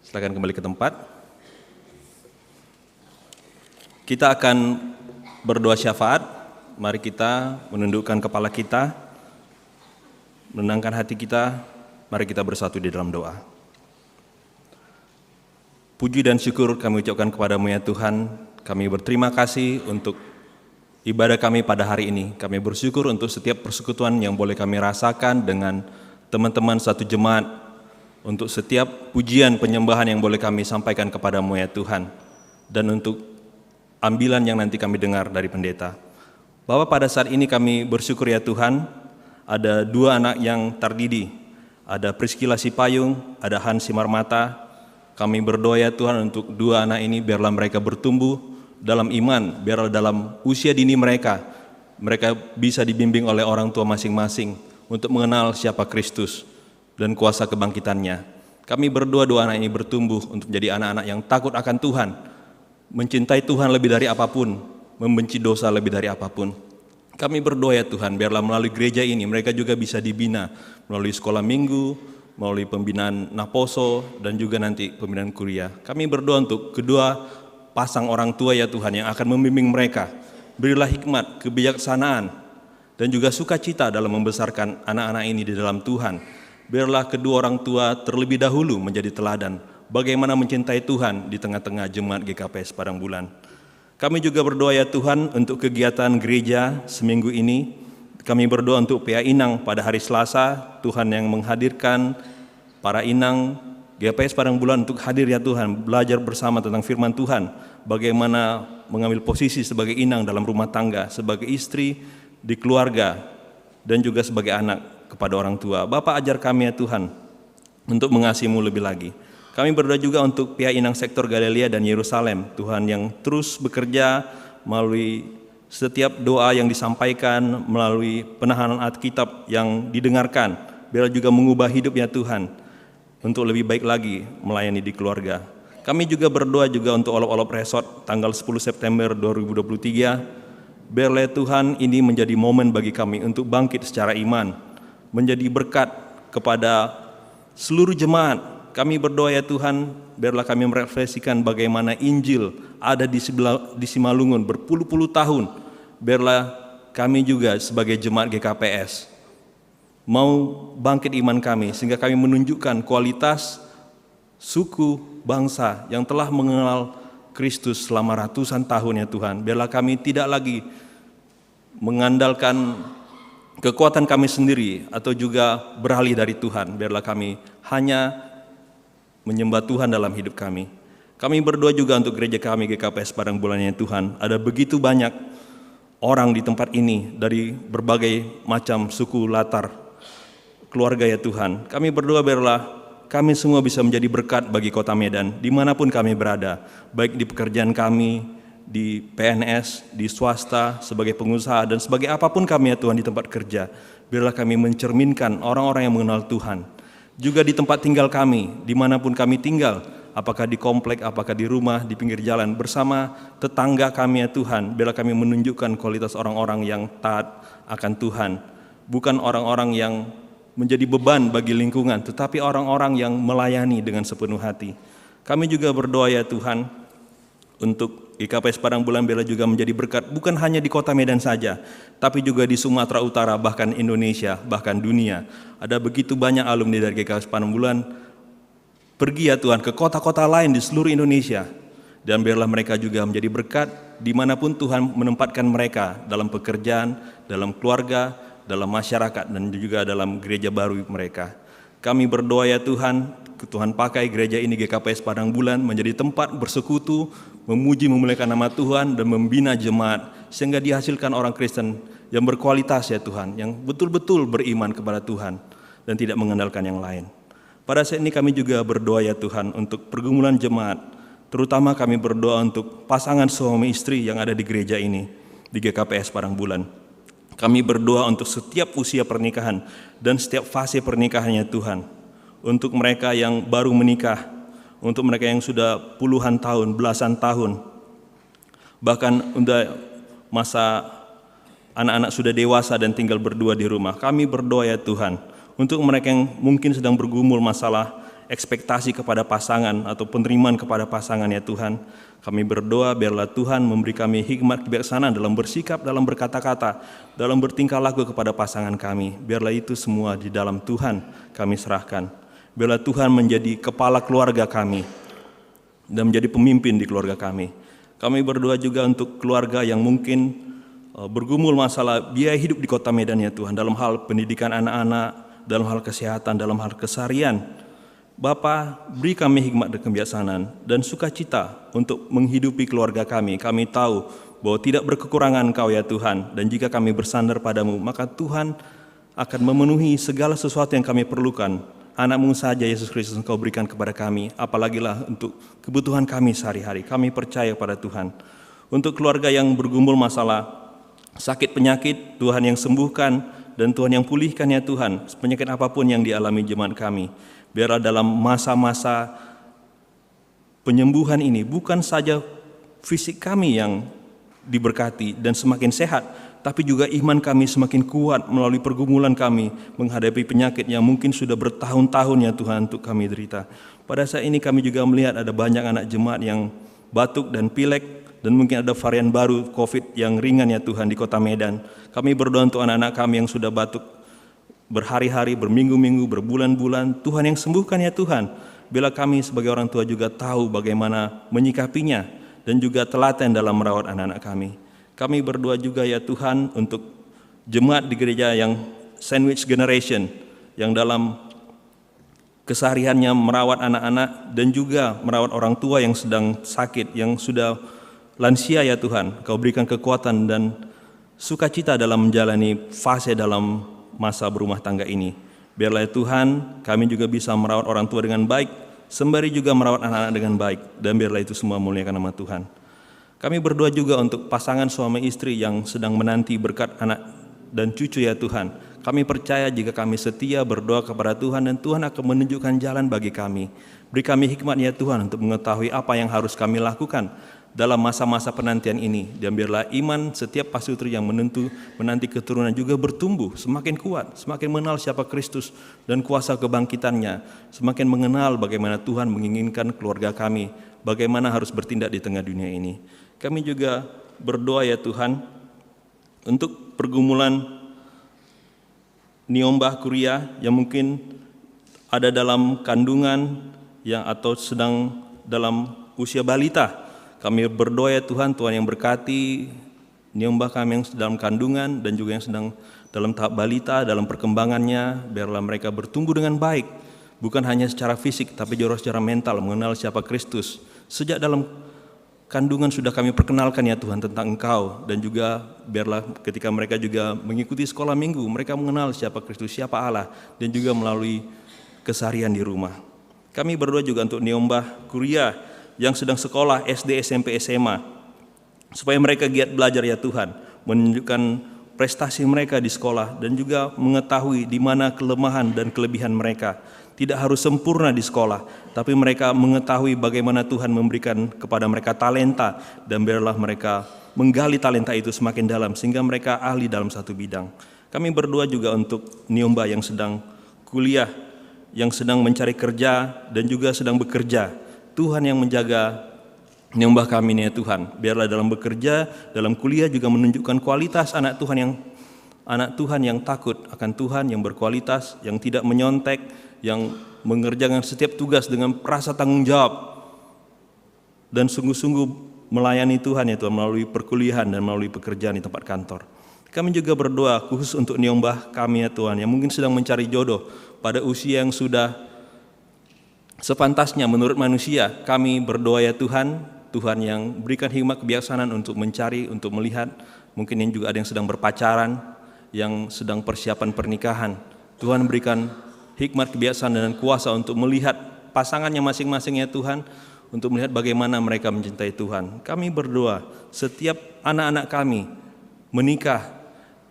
Speaker 5: Silakan kembali ke tempat. Kita akan berdoa syafaat. Mari kita menundukkan kepala kita, menenangkan hati kita. Mari kita bersatu di dalam doa. Puji dan syukur kami ucapkan kepadamu ya Tuhan. Kami berterima kasih untuk ibadah kami pada hari ini. Kami bersyukur untuk setiap persekutuan yang boleh kami rasakan dengan teman-teman satu jemaat. Untuk setiap pujian penyembahan yang boleh kami sampaikan kepadamu ya Tuhan. Dan untuk ambilan yang nanti kami dengar dari pendeta. Bapak, pada saat ini kami bersyukur ya Tuhan, ada 2 anak yang terdidik. Ada Priscilla Sipayung, ada Hans Simarmata. Kami berdoa ya Tuhan untuk 2 anak ini, biarlah mereka bertumbuh dalam iman, biarlah dalam usia dini mereka bisa dibimbing oleh orang tua masing-masing untuk mengenal siapa Kristus dan kuasa kebangkitannya. Kami berdoa 2 anak ini bertumbuh untuk menjadi anak-anak yang takut akan Tuhan, mencintai Tuhan lebih dari apapun, membenci dosa lebih dari apapun. Kami berdoa ya Tuhan, biarlah melalui gereja ini mereka juga bisa dibina melalui sekolah minggu, melalui pembinaan Naposo, dan juga nanti pembinaan kuliah. Kami berdoa untuk kedua pasang orang tua ya Tuhan yang akan membimbing mereka. Berilah hikmat, kebijaksanaan, dan juga sukacita dalam membesarkan anak-anak ini di dalam Tuhan. Biarlah kedua orang tua terlebih dahulu menjadi teladan bagaimana mencintai Tuhan di tengah-tengah jemaat GKPS Padang Bulan. Kami juga berdoa ya Tuhan untuk kegiatan gereja seminggu ini. Kami berdoa untuk PA Inang pada hari Selasa, Tuhan yang menghadirkan para Inang GKPS Padang Bulan untuk hadir ya Tuhan, belajar bersama tentang firman Tuhan, bagaimana mengambil posisi sebagai inang dalam rumah tangga, sebagai istri di keluarga, dan juga sebagai anak kepada orang tua. Bapa, ajar kami ya Tuhan untuk mengasihi-Mu lebih lagi. Kami berdoa juga untuk PA Inang sektor Galilea dan Yerusalem, Tuhan yang terus bekerja melalui setiap doa yang disampaikan, melalui penahanan Alkitab yang didengarkan, biar juga mengubah hidup ya Tuhan, untuk lebih baik lagi melayani di keluarga. Kami juga berdoa juga untuk Olop-Olop Resort tanggal 10 September 2023. Biarlah Tuhan ini menjadi momen bagi kami untuk bangkit secara iman, menjadi berkat kepada seluruh jemaat. Kami berdoa ya Tuhan, biarlah kami merefleksikan bagaimana Injil ada di Simalungun berpuluh-puluh tahun. Biarlah kami juga sebagai jemaat GKPS mau bangkit iman kami, sehingga kami menunjukkan kualitas suku bangsa yang telah mengenal Kristus selama ratusan tahun ya Tuhan. Biarlah kami tidak lagi mengandalkan kekuatan kami sendiri atau juga beralih dari Tuhan. Biarlah kami hanya menyembah Tuhan dalam hidup kami. Kami berdoa juga untuk gereja kami GKPS Padang Bulan ya Tuhan. Ada begitu banyak orang di tempat ini dari berbagai macam suku latar keluarga ya Tuhan. Kami berdoa biarlah kami semua bisa menjadi berkat bagi Kota Medan dimanapun kami berada, baik di pekerjaan kami, di PNS, di swasta, sebagai pengusaha, dan sebagai apapun kami ya Tuhan di tempat kerja. Biarlah kami mencerminkan orang-orang yang mengenal Tuhan. Juga di tempat tinggal kami, dimanapun kami tinggal, apakah di komplek, apakah di rumah, di pinggir jalan, bersama tetangga kami ya Tuhan. Biarlah kami menunjukkan kualitas orang-orang yang taat akan Tuhan. Bukan orang-orang yang menjadi beban bagi lingkungan, tetapi orang-orang yang melayani dengan sepenuh hati. Kami juga berdoa ya Tuhan, untuk GKPS Padang Bulan biarlah juga menjadi berkat bukan hanya di Kota Medan saja, tapi juga di Sumatera Utara, bahkan Indonesia, bahkan dunia. Ada begitu banyak alumni dari GKPS Padang Bulan pergi ya Tuhan ke kota-kota lain di seluruh Indonesia, dan biarlah mereka juga menjadi berkat dimanapun Tuhan menempatkan mereka, dalam pekerjaan, dalam keluarga, dalam masyarakat, dan juga dalam gereja baru mereka. Kami berdoa ya Tuhan, Tuhan pakai gereja ini GKPS Padang Bulan menjadi tempat bersekutu, memuji memuliakan nama Tuhan dan membina jemaat sehingga dihasilkan orang Kristen yang berkualitas ya Tuhan, yang betul-betul beriman kepada Tuhan dan tidak mengandalkan yang lain. Pada saat ini kami juga berdoa ya Tuhan untuk pergumulan jemaat, terutama kami berdoa untuk pasangan suami istri yang ada di gereja ini, di GKPS Padang Bulan. Kami berdoa untuk setiap usia pernikahan dan setiap fase pernikahannya Tuhan. Untuk mereka yang baru menikah, untuk mereka yang sudah puluhan tahun, belasan tahun, bahkan untuk masa anak-anak sudah dewasa dan tinggal berdua di rumah. Kami berdoa ya Tuhan, untuk mereka yang mungkin sedang bergumul masalah ekspektasi kepada pasangan atau penerimaan kepada pasangan ya Tuhan. Kami berdoa biarlah Tuhan memberi kami hikmat kebijaksanaan dalam bersikap, dalam berkata-kata, dalam bertingkah laku kepada pasangan kami. Biarlah itu semua di dalam Tuhan kami serahkan. Biarlah Tuhan menjadi kepala keluarga kami dan menjadi pemimpin di keluarga kami. Kami berdoa juga untuk keluarga yang mungkin bergumul masalah biaya hidup di Kota Medan ya Tuhan, dalam hal pendidikan anak-anak, dalam hal kesehatan, dalam hal keseharian. Bapa, beri kami hikmat dan kebijaksanaan dan sukacita untuk menghidupi keluarga kami. Kami tahu bahwa tidak berkekurangan Engkau ya Tuhan, dan jika kami bersandar padamu, maka Tuhan akan memenuhi segala sesuatu yang kami perlukan. Anak-Mu saja Yesus Kristus Engkau berikan kepada kami, apalagilah untuk kebutuhan kami sehari-hari. Kami percaya pada Tuhan. Untuk keluarga yang bergumul masalah sakit penyakit, Tuhan yang sembuhkan dan Tuhan yang pulihkan ya Tuhan, penyakit apapun yang dialami jemaat kami. Biarlah dalam masa-masa penyembuhan ini bukan saja fisik kami yang diberkati dan semakin sehat, tapi juga iman kami semakin kuat melalui pergumulan kami menghadapi penyakit yang mungkin sudah bertahun-tahun ya Tuhan untuk kami derita. Pada saat ini kami juga melihat ada banyak anak jemaat yang batuk dan pilek, dan mungkin ada varian baru COVID yang ringan ya Tuhan di Kota Medan. Kami berdoa untuk anak-anak kami yang sudah batuk berhari-hari, berminggu-minggu, berbulan-bulan. Tuhan yang sembuhkan ya Tuhan. Bila kami sebagai orang tua juga tahu bagaimana menyikapinya dan juga telaten dalam merawat anak-anak kami. Kami berdoa juga ya Tuhan untuk jemaat di gereja yang sandwich generation, yang dalam kesehariannya merawat anak-anak dan juga merawat orang tua yang sedang sakit, yang sudah lansia ya Tuhan. Kau berikan kekuatan dan sukacita dalam menjalani fase dalam masa berumah tangga ini. Biarlah ya Tuhan kami juga bisa merawat orang tua dengan baik, sembari juga merawat anak-anak dengan baik, dan biarlah itu semua muliakan nama Tuhan. Kami berdoa juga untuk pasangan suami istri yang sedang menanti berkat anak dan cucu ya Tuhan. Kami percaya jika kami setia berdoa kepada Tuhan, dan Tuhan akan menunjukkan jalan bagi kami. Beri kami hikmat ya Tuhan untuk mengetahui apa yang harus kami lakukan dalam masa-masa penantian ini. Dan biarlah iman setiap pasutri yang menanti keturunan juga bertumbuh semakin kuat, semakin mengenal siapa Kristus dan kuasa kebangkitannya, semakin mengenal bagaimana Tuhan menginginkan keluarga kami, bagaimana harus bertindak di tengah dunia ini. Kami juga berdoa ya Tuhan untuk pergumulan Niombah Kuria yang mungkin ada dalam kandungan yang atau sedang dalam usia balita. Kami berdoa ya Tuhan, Tuhan yang berkati Niombah kami yang dalam kandungan dan juga yang sedang dalam tahap balita, dalam perkembangannya. Biarlah mereka bertumbuh dengan baik, bukan hanya secara fisik tapi juga secara mental, mengenal siapa Kristus. Sejak dalam kandungan sudah kami perkenalkan ya Tuhan tentang Engkau, dan juga biarlah ketika mereka juga mengikuti sekolah minggu, mereka mengenal siapa Kristus, siapa Allah, dan juga melalui keseharian di rumah. Kami berdoa juga untuk Niombah Kuria yang sedang sekolah SD, SMP, SMA, supaya mereka giat belajar ya Tuhan, menunjukkan prestasi mereka di sekolah dan juga mengetahui di mana kelemahan dan kelebihan mereka. Tidak harus sempurna di sekolah, tapi mereka mengetahui bagaimana Tuhan memberikan kepada mereka talenta dan biarlah mereka menggali talenta itu semakin dalam sehingga mereka ahli dalam satu bidang. Kami berdoa juga untuk Niomba yang sedang kuliah, yang sedang mencari kerja dan juga sedang bekerja. Tuhan yang menjaga Niomba kami nih ya Tuhan. Biarlah dalam bekerja, dalam kuliah juga menunjukkan kualitas anak Tuhan yang takut akan Tuhan, yang berkualitas, yang tidak menyontek, yang mengerjakan setiap tugas dengan rasa tanggung jawab dan sungguh-sungguh melayani Tuhan ya Tuhan melalui perkuliahan dan melalui pekerjaan di tempat kantor. Kami juga berdoa khusus untuk Niomba kami ya Tuhan yang mungkin sedang mencari jodoh pada usia yang sudah sepantasnya menurut manusia. Kami berdoa ya Tuhan, Tuhan yang berikan hikmat kebijaksanaan untuk mencari, untuk melihat, mungkin yang juga ada yang sedang berpacaran, yang sedang persiapan pernikahan. Tuhan berikan hikmat kebijaksanaan dan kuasa untuk melihat pasangannya masing-masing ya Tuhan, untuk melihat bagaimana mereka mencintai Tuhan. Kami berdoa setiap anak-anak kami menikah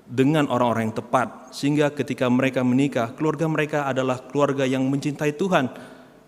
Speaker 5: dengan orang-orang yang tepat, sehingga ketika mereka menikah, keluarga mereka adalah keluarga yang mencintai Tuhan,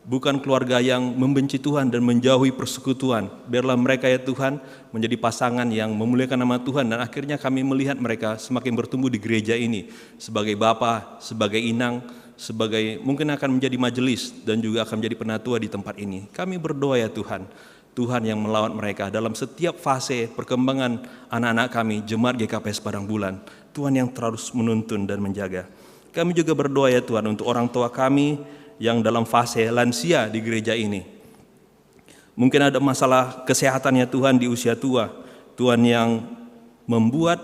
Speaker 5: bukan keluarga yang membenci Tuhan dan menjauhi persekutuan. Biarlah mereka ya Tuhan menjadi pasangan yang memuliakan nama Tuhan dan akhirnya kami melihat mereka semakin bertumbuh di gereja ini sebagai bapa, sebagai inang, sebagai mungkin akan menjadi majelis dan juga akan menjadi penatua di tempat ini. Kami berdoa ya Tuhan, Tuhan yang melawat mereka dalam setiap fase perkembangan anak-anak kami, Jemaat GKPS Padang Bulan. Tuhan yang terus menuntun dan menjaga. Kami juga berdoa ya Tuhan untuk orang tua kami yang dalam fase lansia di gereja ini. Mungkin ada masalah kesehatan ya Tuhan di usia tua. Tuhan yang membuat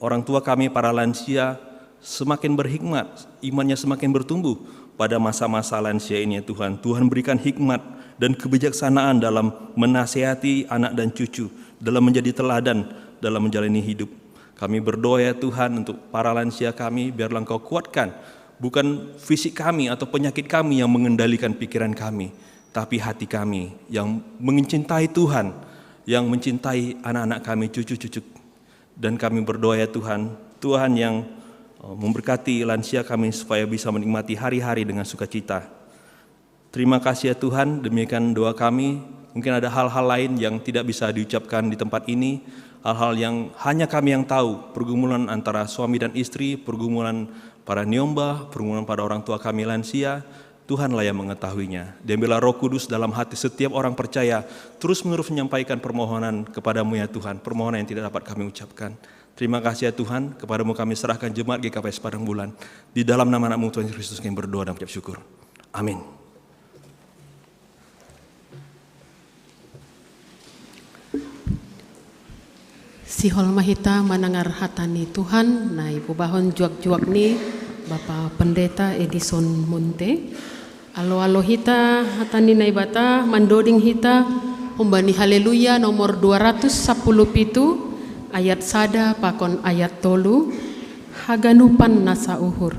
Speaker 5: orang tua kami para lansia semakin berhikmat, imannya semakin bertumbuh pada masa-masa lansia ini ya Tuhan. Tuhan berikan hikmat dan kebijaksanaan dalam menasihati anak dan cucu, dalam menjadi teladan, dalam menjalani hidup. Kami berdoa ya Tuhan untuk para lansia kami, biarlah Engkau kuatkan, bukan fisik kami atau penyakit kami yang mengendalikan pikiran kami, tapi hati kami yang mencintai Tuhan, yang mencintai anak-anak kami, cucu-cucu. Dan kami berdoa ya Tuhan, Tuhan yang memberkati lansia kami supaya bisa menikmati hari-hari dengan sukacita. Terima kasih ya Tuhan, demikian doa kami. Mungkin ada hal-hal lain yang tidak bisa diucapkan di tempat ini, hal-hal yang hanya kami yang tahu, pergumulan antara suami dan istri, pergumulan para Niomba, pergumulan pada orang tua kami lansia. Tuhanlah yang mengetahuinya. Dan bila Roh Kudus dalam hati setiap orang percaya terus-menerus menyampaikan permohonan kepadamu ya Tuhan, permohonan yang tidak dapat kami ucapkan. Terima kasih ya Tuhan, kepadamu kami serahkan Jemaat GKPS Padang Bulan. Di dalam nama anak-Mu Tuhan Yesus Kristus kami berdoa dan mengucap syukur. Amin.
Speaker 1: Sihol mahita manangar hatani Tuhan, na ibu bahon juak-juak ni Bapak Pendeta Edison Monte. Alo-alo hita hatani na ibata, mandoding hita, humbani haleluya nomor 217, ayat sada pakon ayat tolu, haganupan nasa uhur.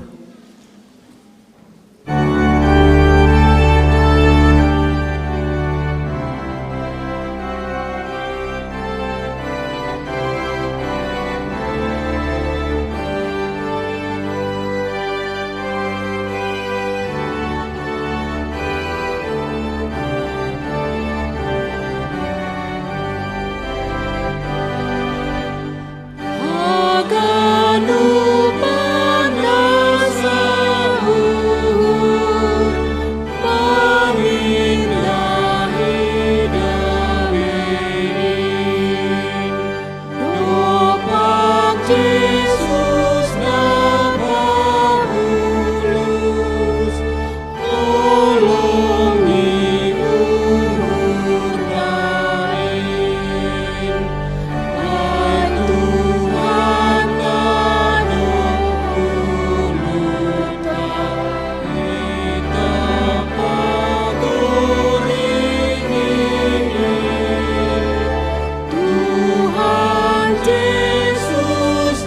Speaker 8: Tuhan Yesus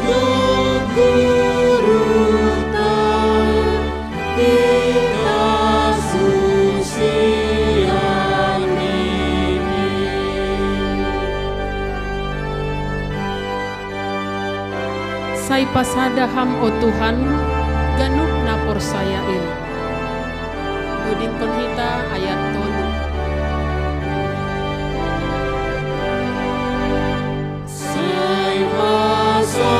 Speaker 1: Sai pasada ham o Tuhan, ganuk na porsayain. Duding kon hita ayat 3. Sai pasada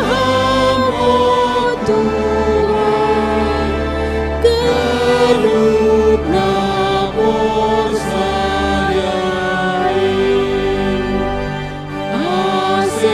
Speaker 1: ham o Tuhan, ganuk na porsayain. Ase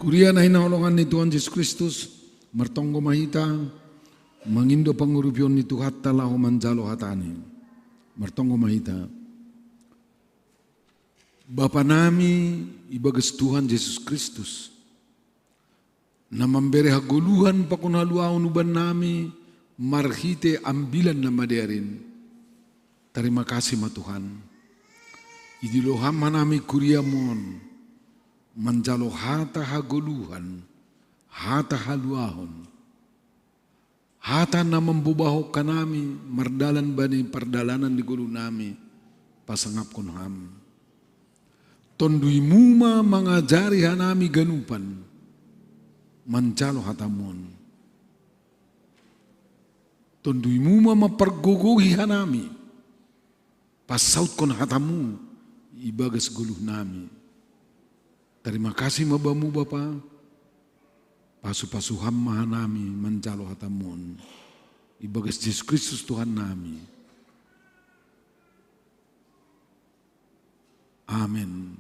Speaker 4: Kuria na hinaulungan ni Tuhan Yesus Kristus, mertonggo mahita, mangindo pangurupion ni Tuhan talahu manjalo hatani. Mertonggo mahita. Bapa nami ibagas Tuhan Yesus Kristus, na memberi haguluhan pakun haluaun uban nami, marhite ambilan na maderin. Terima kasih ma Tuhan. Idiloham nami kuria mon, manjalo hata haguluhan, hata haluahon, hata na membubaho kanami, mardalan bani perdalanan di gulu nami, pasangap kon ham. Tondui muma mangajari hanami ganupan, manjalo hatamon. Tondui muma mapergogohi hanami, pasaut kon hatamu, ibagas guluh nami. Terima kasih mabamu Bapa, pasu-pasu hamma nami manjalo hatamon, ibagas Yesus Kristus Tuhan nami. Amin.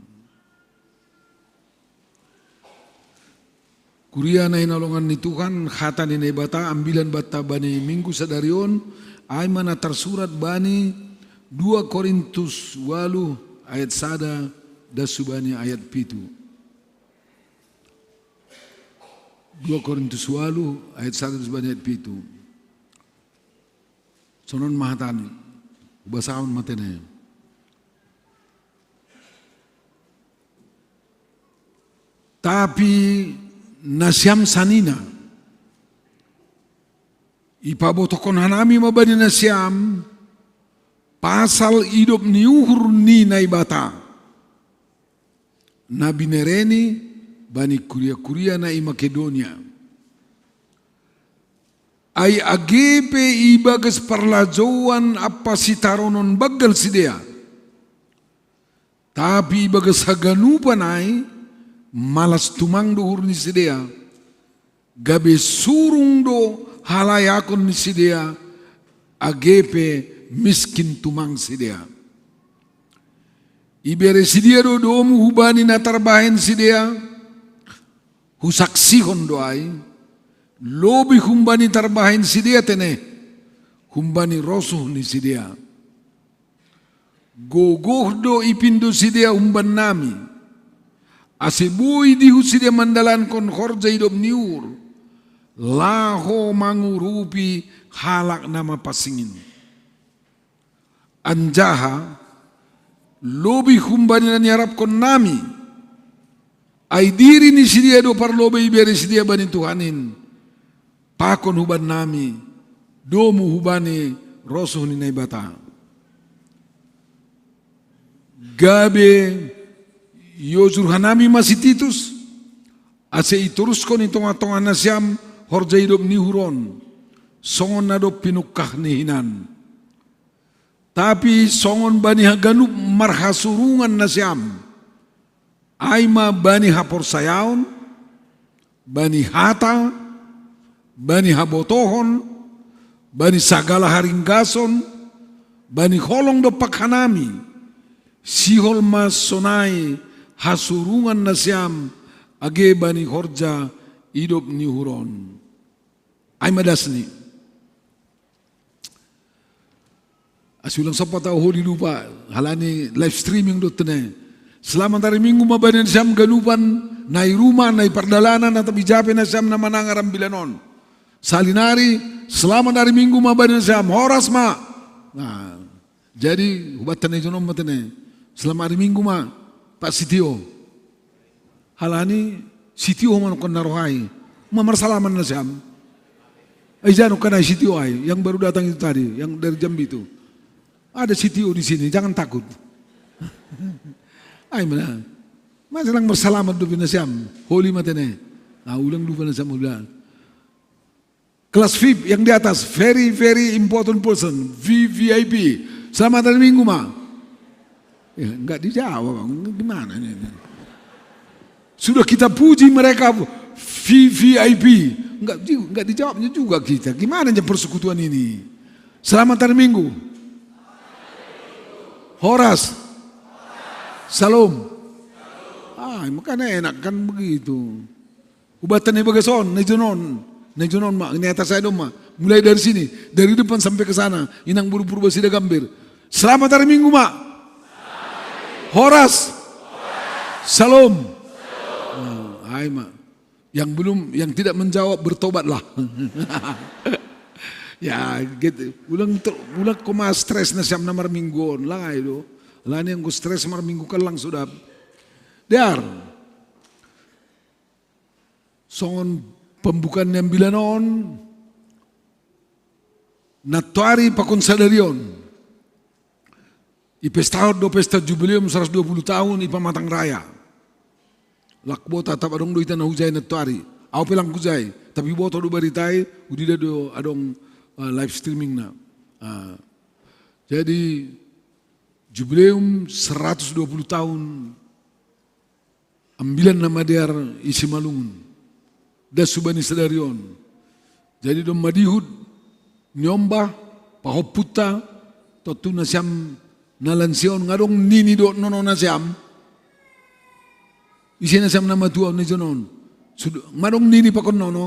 Speaker 4: Kuria na inalongan ni Tuhan, hata ni bata, ambilan bata bani minggu sadarion, ay mana tersurat bani 2 Korintus 8 ayat 1 dan subani ayat 7. 2 Korintus 8 ayat 1 subani ayat 7. Sonon mahatani, basaon matene. Tapi nasyam sanina, ipabotokon hanami mabani nasyam, pasal hidup niuhur ni naibata. Nabi nereni, bani kuria-kuria na i Makedonia. Ay agepe ibagas parlajoan apa si taronon bagal sidea. Tapi ibagas haganupan ay malas tumang duhur ni sidea. Gabe surung do halayakon ni sidea. Agepe miskin tumang sidea. Ibere sidea do domu hubani na tarbahen sidea. Husaksihon doai, lobi humbani tarbahin sidia tene, humbani rosuh ni sidia. Gogoh do ipindo sidia humban nami, asibui dihu sidia mandalan kon khorja hidup niur, laho mangurupi halak nama pasingin. Anjaha, lobi humbani na nyarap kon nami, ay diri ni sidia do parlobe iberi sidia bani Tuhanin. Pakon huban nami, domu hubani rosuh ni naibata. Gabe yozur hanami masih Titus, ase ituruskon itong-atong anasyam horja hidup ni huron, songon na do pinukah ni hinan. Tapi songon bani haganup marhasurungan nasyam, Aima bani hapor sayaon, bani hata, bani habotohon, bani sagala haringgason, bani holong do pakhanami, Sihol mas sonai hasurungan nasyam age bani horja hidup ni huron. Ay madasni. Asulang sa pataw holi lupa halani live streaming do tene. Selamat hari Minggu mabanin siam galupan nai rumah nai perdalanan atau bijape na siam na manangaram bilanon. Salinari selamat hari Minggu mabanin siam horas ma. Nah, jadi hubatan itu nom matene. Selamat hari Minggu ma Pak Sitio. Halani Sitio man kon narohai. Mamar salaman na siam. Ay jano kana Sitio ay yang baru datang itu tadi, yang dari Jambi itu. Ada Sitio di sini, jangan takut. Ay mana? Masalang bersalamat do pinasiam. Holy matene. Nah, ulang lupa na siam ulang. Kelas VIP yang di atas, very very important person, VVIP. Selamat hari Minggu ma. Ya, enggak dijawab, gimana ini? Sudah kita puji mereka VVIP, enggak dijawabnya juga kita. Gimana aja persekutuan ini? Selamat hari Minggu. Horas. Salam. Makanya enak kan begitu. Ubatan ni bagason, nejonon mak, ini atas saya dong mak. Mulai dari sini, dari depan sampai ke sana. Inang buru-buru basida gambir. Selamat hari Minggu mak. Horas. Salam. Hai mak. Yang tidak menjawab bertobatlah. Ya gitu. Ulang koma stres na siyam na marminggon lang ay do. Lani yang gue stres marminggu kan lang sudah. Dar. Songon pembukaan yang bilanon. Natuari pakon sadarion. Ipestahot do pesta jubileum 120 tahun ipamatang raya. Lakbota tap adong do ita na hujay natuari. Aw pelang hujay. Tapi boto do baritai. Udida do adong live streaming na. Jadi jubileum 120 tahun ambilan nama diar isi malungun da subani sadarion. Jadi dom madihud nyomba pahoputa totu nasyam nalansion ngadong nini do nono nasyam isi nasyam nama tua najonon ngadong nini pakon nono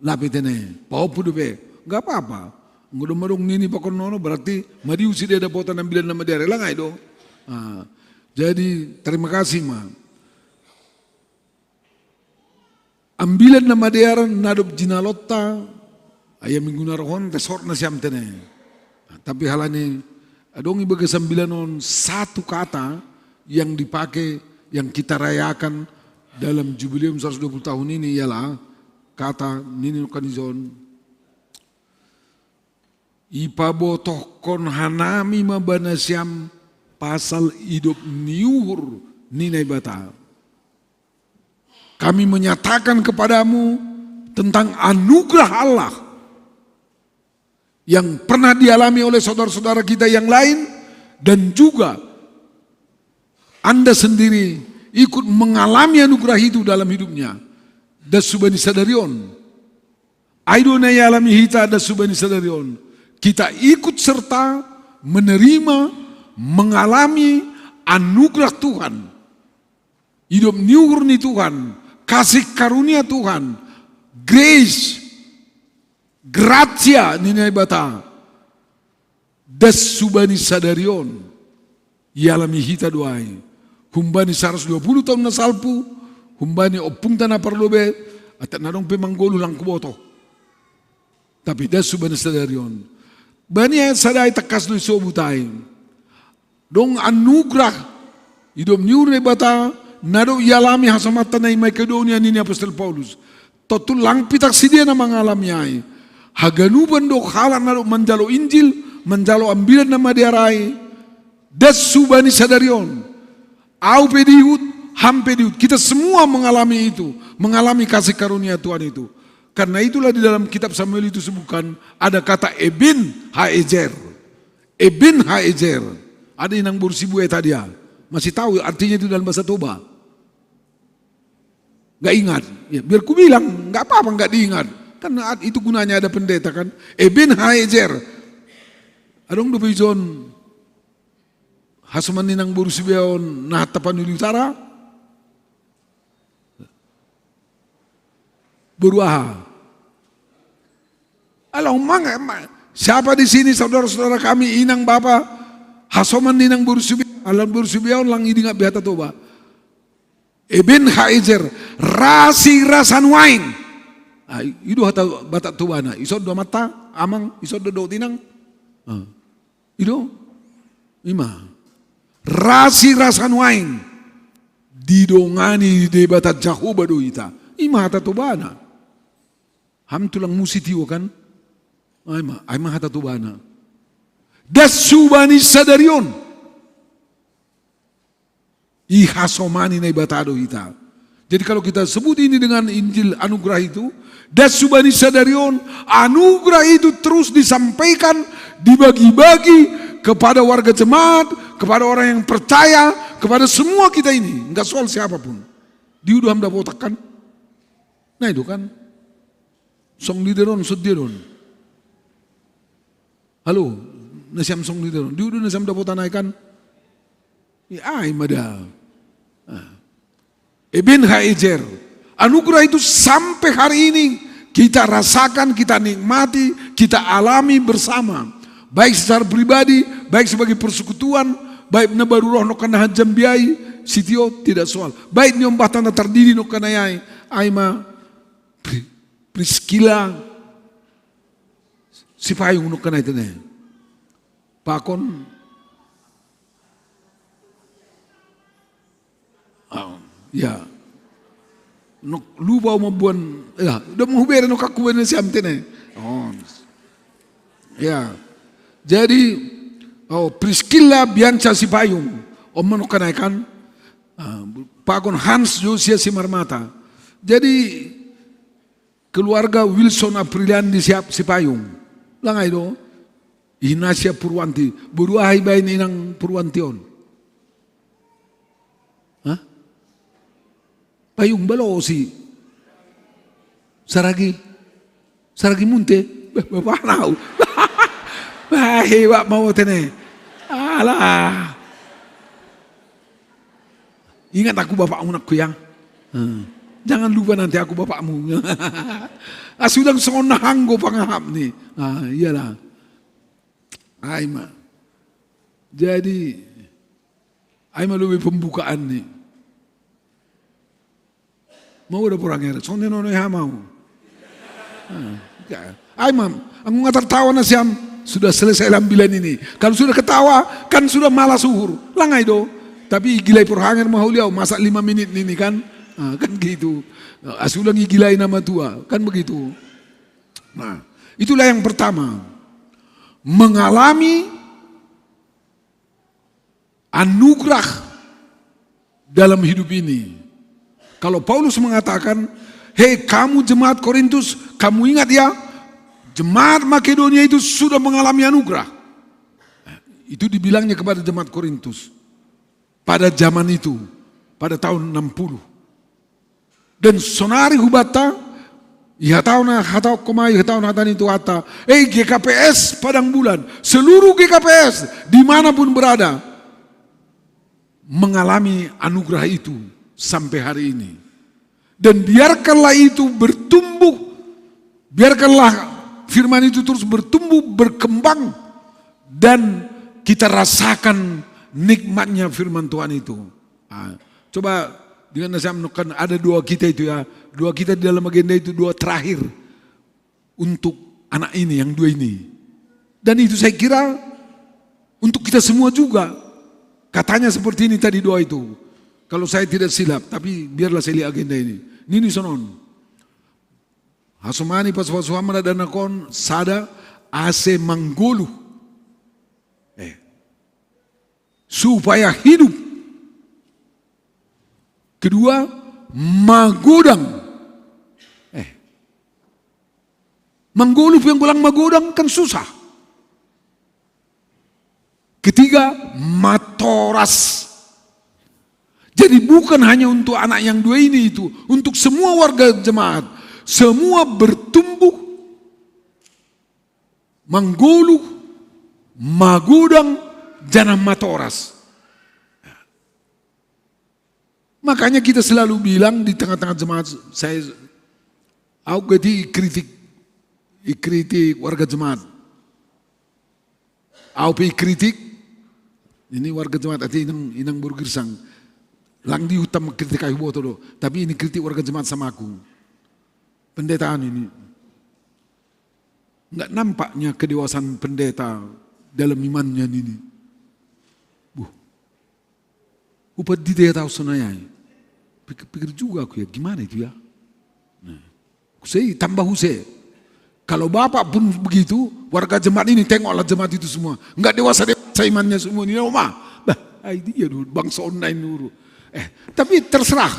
Speaker 4: lapitene pahopudu pe enggak apa-apa. Ngudong nini pakon nono berarti madiu si dia dapotan ambilan nama dia rela ngai do. Jadi terima kasih ma. Ambilan nama dia nadop jinalota ayam minggu narohon resort na siam tene. Tapi halani adong ibaga sambilanon satu kata yang dipakai yang kita rayakan dalam jubileum 120 tahun ini ialah kata nini kanizon ipabotoh kon hanami mabanasyam pasal hidup niuhur ninai bata. Kami menyatakan kepadamu tentang anugerah Allah yang pernah dialami oleh saudara-saudara kita yang lain dan juga Anda sendiri ikut mengalami anugerah itu dalam hidupnya. Dasubani sadarion. Aidona yalami hita dasubani sadarion. Kita ikut serta menerima, mengalami anugerah Tuhan. Hidup niurni Tuhan, kasih karunia Tuhan, grace, gratia nilai bata. Das subani sadarion, yalami hita doai. Humbani 120 tahun na salpu, humbani opung tanah perlobe, at narong pemanggolo lang kuboto. Tapi das subani sadarion. Bani ayat sadai takas do isobutai. Dong anugerah hidup niur bata nado yalami hasamata na Makedonia nini Apostol Paulus. Totu lang pitak sidia na mengalami ay. Haganuban do halan nado menjalo Injil, menjalo ambilan nama diarai. Das subani sadarion. Au pediut, ham pediut. Kita semua mengalami itu, mengalami kasih karunia Tuhan itu. Karena itulah di dalam kitab Samuel itu sebutkan ada kata Eben Haezer. Eben Haezer. Ada yang bersibu tadi ya. Masih tahu artinya itu dalam bahasa Toba. Gak ingat. Ya, biar ku bilang gak apa-apa gak diingat. Karena itu gunanya ada pendeta kan. Eben Haezer. Adong do pizon hasuman ninang Borusubiaon na Tapanuli Utara, Buruaha. Alam siapa di sini saudara-saudara kami inang bapa hasuman ninang Borusubiaon, alam Borusubiaon lang hindi nga bihata toba. Eben haizer rasi rasan wain. Ido hata batak tubana, isod do mata, amang isod do tinang. Ido ima rasi rasan wain didongani de batat Jahoba do ita. Ima hata tubana. Ham tulang musitiwo kan? Aima hata tubana. Dasubani sadarion. Ihasomani na ibatado ita. Jadi kalau kita sebut ini dengan Injil anugerah itu, dasubani sadarion, anugerah itu terus disampaikan, dibagi-bagi kepada warga jemaat, kepada orang yang percaya, kepada semua kita ini, enggak soal siapapun. Diudah hamda botakan. Nah itu kan, song lideron, sediron. Halo, nasiam song lideron, diudah nasiam dapotanaikan. Ya, imada. Eben haijer. Anugerah itu sampai hari ini kita rasakan, kita nikmati, kita alami bersama. Baik secara pribadi, baik sebagai persekutuan, baik nabaru roh no kana jambiai, sitio tidak soal. Baik nyombah tanda terdiri no kana yai, aima Priscilla sipayung no kana itu ne. Pakon ya, nok lupa mabuan, ya, udah menghubungi nok aku bener siam tene. Oh, ya, jadi, Priscilla Bianca Sipayung, omano kanaikan, Pakon Hans Josia Simarmata. Jadi keluarga Wilson Aprilian di siap Sipayung, langai do, Inasia Purwanti, buruahi bain inang Purwantion. Payung balo si Saragi munte bapak nau hewa mau tene alah ingat aku bapakmu nak kuyang jangan lupa nanti aku bapakmu sudah sonahang go pangahap nih iyalah aima jadi aima lebih pembukaan nih. Mau udah purangnya, sonde nono ya mau. Ay mam, aku nggak tertawa nasiam sudah selesai lambilan ini. Kalau sudah ketawa kan sudah malas suhur, langai do. Tapi gilai purangnya mau liau masak 5 menit ini kan, kan gitu. Asulang gilai nama tua, kan begitu. Nah, itulah yang pertama, mengalami anugerah dalam hidup ini. Kalau Paulus mengatakan, hei kamu jemaat Korintus, kamu ingat ya, jemaat Makedonia itu sudah mengalami anugerah. Itu dibilangnya kepada jemaat Korintus pada zaman itu, pada tahun 60. Dan sonari hubata, hatau komai hatau natan itu hata, GKPS Padang Bulan, seluruh GKPS dimanapun berada mengalami anugerah itu. Sampai hari ini. Dan biarkanlah itu bertumbuh. Biarkanlah firman itu terus bertumbuh, berkembang. Dan kita rasakan nikmatnya firman Tuhan itu. Coba dengan saya menekan ada 2 kita itu ya. 2 kita di dalam agenda itu 2 terakhir. Untuk anak ini, yang 2 ini. Dan itu saya kira untuk kita semua juga. Katanya seperti ini tadi doa itu. Kalau saya tidak silap, tapi biarlah saya lihat agenda ini. Nini sonon. Hasumani pas wasuhamana dan nakon sada ase manggolu. Supaya hidup. Kedua, magodang. Manggolu yang bilang magodang kan susah. Ketiga, matoras. Jadi bukan hanya untuk anak yang 2 ini itu, untuk semua warga jemaat, semua bertumbuh, manggulu, magudang, jangan matoras. Makanya kita selalu bilang di tengah-tengah jemaat, aku kritik warga jemaat. Aku kritik, ini warga jemaat arti inang bergirsang. Lang di hutam kritik ayu boto do, tapi ini kritik warga jemaat sama aku. Pendetaan ini. Enggak nampaknya kedewasaan pendeta dalam imannya ini. Upat di dia tahu senaya. Pikir juga aku ya, gimana itu ya? Nah, saya tambah usai. Kalau bapak pun begitu, warga jemaat ini tengoklah jemaat itu semua. Enggak dewasa imannya semua ini, Oma. Bah, dia dulu bangsa online dulu. Tapi terserah.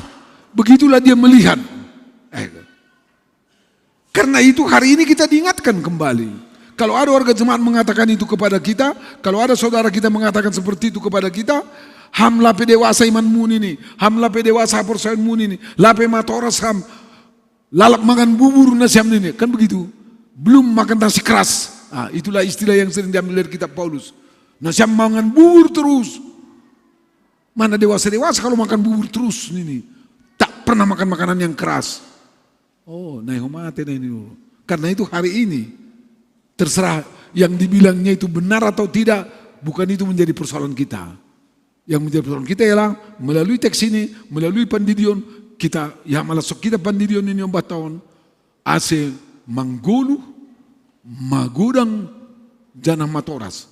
Speaker 4: Begitulah dia melihat. Karena itu hari ini kita diingatkan kembali. Kalau ada warga jemaat mengatakan itu kepada kita, kalau ada saudara kita mengatakan seperti itu kepada kita, ham lape dewasa iman mun ini, ham lape dewasa persoalan mun ini, lape matoras ham, lalap makan bubur nasi ham ini, kan begitu. Belum makan nasi keras. Itulah istilah yang sering diambil dari kitab Paulus. Nasi ham makan bubur terus. Mana dewasa-dewasa kalau makan bubur terus ini, tak pernah makan makanan yang keras. Oh, nah mati nah ini. Karena itu hari ini terserah yang dibilangnya itu benar atau tidak, bukan itu menjadi persoalan kita. Yang menjadi persoalan kita ialah melalui teks ini, melalui Pandidion kita, ya malah sok kita Pandidion ini 4 tahun, ase manggulu, magudang, janah matoras.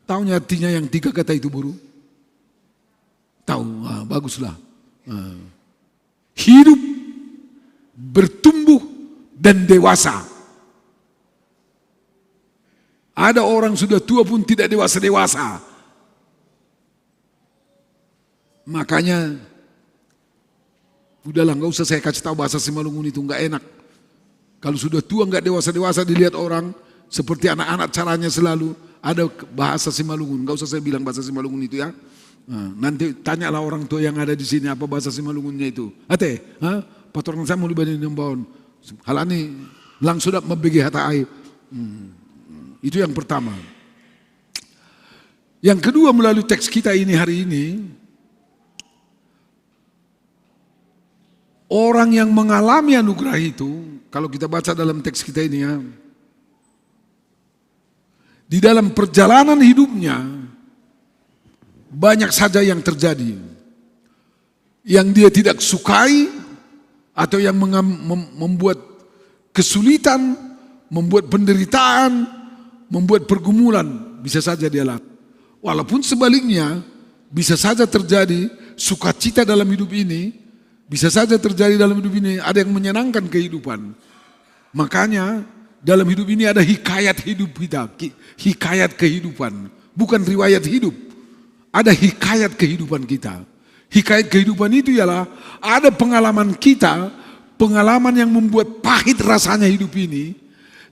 Speaker 4: Tahunya artinya yang 3 kata itu buru? Tahu, baguslah. Hidup, bertumbuh, dan dewasa. Ada orang sudah tua pun tidak dewasa-dewasa. Makanya, udahlah nggak usah saya kasih tahu bahasa Simalungun itu, nggak enak. Kalau sudah tua nggak dewasa-dewasa dilihat orang, seperti anak-anak caranya selalu, ada bahasa Simalungun. Nggak usah saya bilang bahasa Simalungun itu ya. Nanti tanyalah orang tua yang ada di sini apa bahasa Simalungunnya itu. Ate, patorang saya mau dibanding nembon. Hal ini langsung dak membagi hata ai. Itu yang pertama. Yang kedua melalui teks kita ini hari ini, orang yang mengalami anugerah itu, kalau kita baca dalam teks kita ini ya, di dalam perjalanan hidupnya banyak saja yang terjadi, yang dia tidak sukai atau yang membuat kesulitan, membuat penderitaan, membuat pergumulan, bisa saja dia lakukan. Walaupun sebaliknya bisa saja terjadi sukacita dalam hidup ini, bisa saja terjadi dalam hidup ini ada yang menyenangkan kehidupan. Makanya dalam hidup ini ada hikayat hidup kita, hikayat kehidupan, bukan riwayat hidup. Ada hikayat kehidupan kita. Hikayat kehidupan itu ialah ada pengalaman kita, pengalaman yang membuat pahit rasanya hidup ini,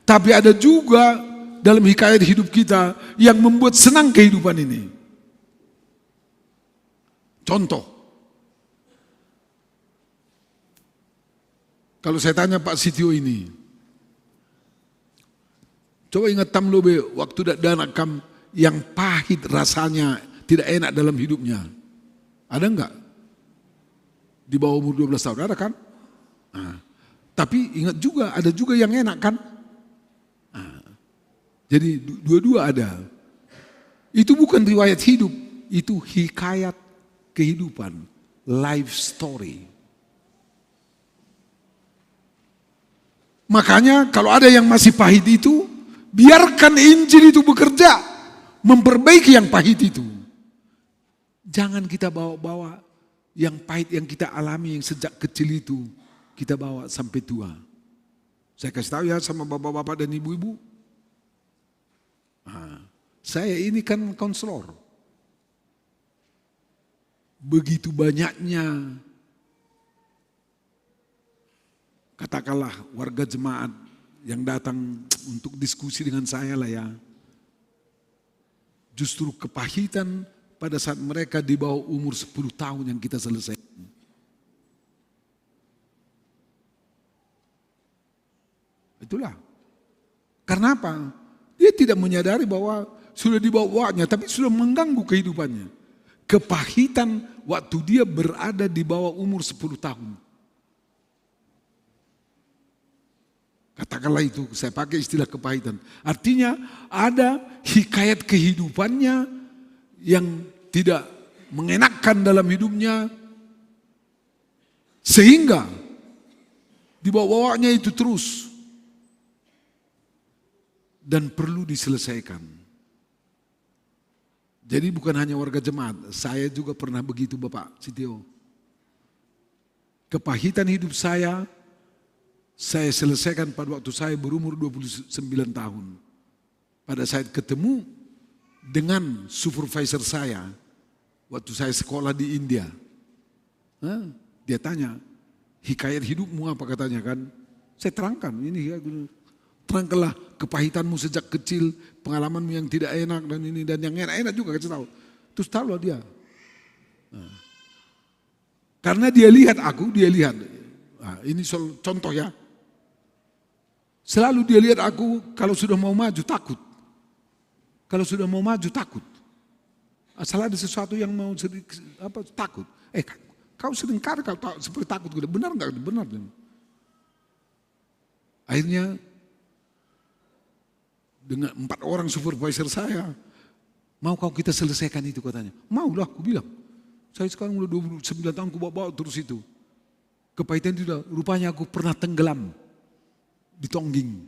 Speaker 4: tapi ada juga dalam hikayat hidup kita yang membuat senang kehidupan ini. Contoh, kalau saya tanya Pak Sitio ini, coba ingat tamlobe waktu anak kam yang pahit rasanya, tidak enak dalam hidupnya. Ada enggak? Di bawah umur 12 tahun, ada kan? Tapi ingat juga, ada juga yang enak kan? Jadi dua-dua ada. Itu bukan riwayat hidup, itu hikayat kehidupan, life story. Makanya kalau ada yang masih pahit itu, biarkan Injil itu bekerja, memperbaiki yang pahit itu. Jangan kita bawa-bawa yang pahit yang kita alami yang sejak kecil itu, kita bawa sampai tua. Saya kasih tahu ya sama bapak-bapak dan ibu-ibu. Saya ini kan konselor. Begitu banyaknya, katakanlah warga jemaat yang datang untuk diskusi dengan saya lah ya. Justru kepahitan pada saat mereka di bawah umur 10 tahun yang kita selesaikan. Itulah. Karena apa? Dia tidak menyadari bahwa sudah dibawanya, tapi sudah mengganggu kehidupannya. kepahitan waktu dia berada di bawah umur 10 tahun. Katakanlah itu, saya pakai istilah kepahitan. Artinya ada hikayat kehidupannya yang tidak mengenakkan dalam hidupnya, sehingga dibawa-bawanya itu terus dan perlu diselesaikan. Jadi bukan hanya warga jemaat, saya juga pernah begitu Bapak Sitio. Kepahitan hidup saya selesaikan pada waktu saya berumur 29 tahun. Pada saat ketemu dengan supervisor saya, waktu saya sekolah di India. Dia tanya, hikayat hidupmu apa katanya kan? Saya terangkan, ini ya, terangkanlah kepahitanmu sejak kecil, pengalamanmu yang tidak enak dan ini dan yang enak-enak juga kasih tahu. Terus tahu dia. Karena dia lihat aku, dia lihat. Ini contoh ya. Selalu dia lihat aku kalau sudah mau maju takut. Kalau sudah mau maju takut. Asal ada sesuatu yang mau takut. Kau sering kali kau seperti takut. Benar enggak? Benar. Akhirnya dengan 4 orang supervisor saya, mau kau kita selesaikan itu katanya. Maulah aku bilang. Saya sekarang udah 29 tahun aku bawa terus itu. Kepahitan itu rupanya aku pernah tenggelam di Tongging.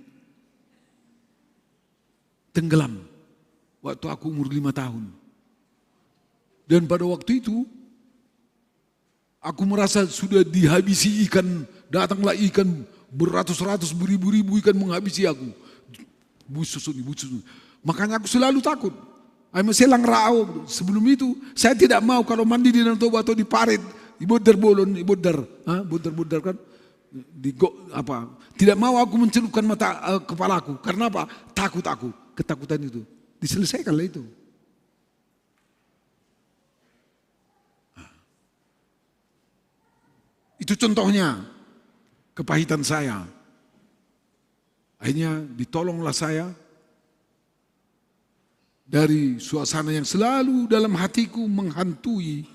Speaker 4: Tenggelam waktu aku umur 5 tahun. Dan pada waktu itu aku merasa sudah dihabisi ikan, datanglah ikan beratus-ratus, beribu-ribu ikan menghabisi aku. Busus. Makanya aku selalu takut. Aku selang rao. Sebelum itu saya tidak mau kalau mandi di Danau Toba atau di parit, ibodar kan, tidak mau aku mencelupkan mata kepalaku. Karena apa? Takut aku, ketakutan itu. Diselesaikanlah itu. Itu contohnya kepahitan saya. Akhirnya ditolonglah saya dari suasana yang selalu dalam hatiku menghantui.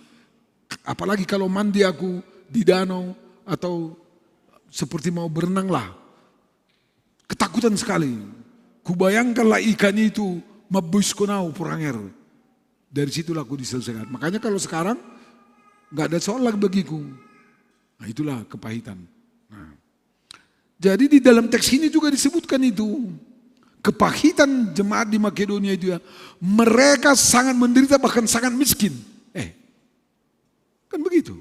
Speaker 4: Apalagi kalau mandi aku di danau atau seperti mau berenang lah. Ketakutan sekali. Kubayangkanlah ikan itu mabus konau puranger. Dari situlah aku diselesaikan. Makanya kalau sekarang nggak ada soal lagi bagiku. Nah itulah kepahitan. Nah, jadi di dalam teks ini juga disebutkan itu. Kepahitan jemaat di Makedonia itu ya. Mereka sangat menderita bahkan sangat miskin. Kan begitu.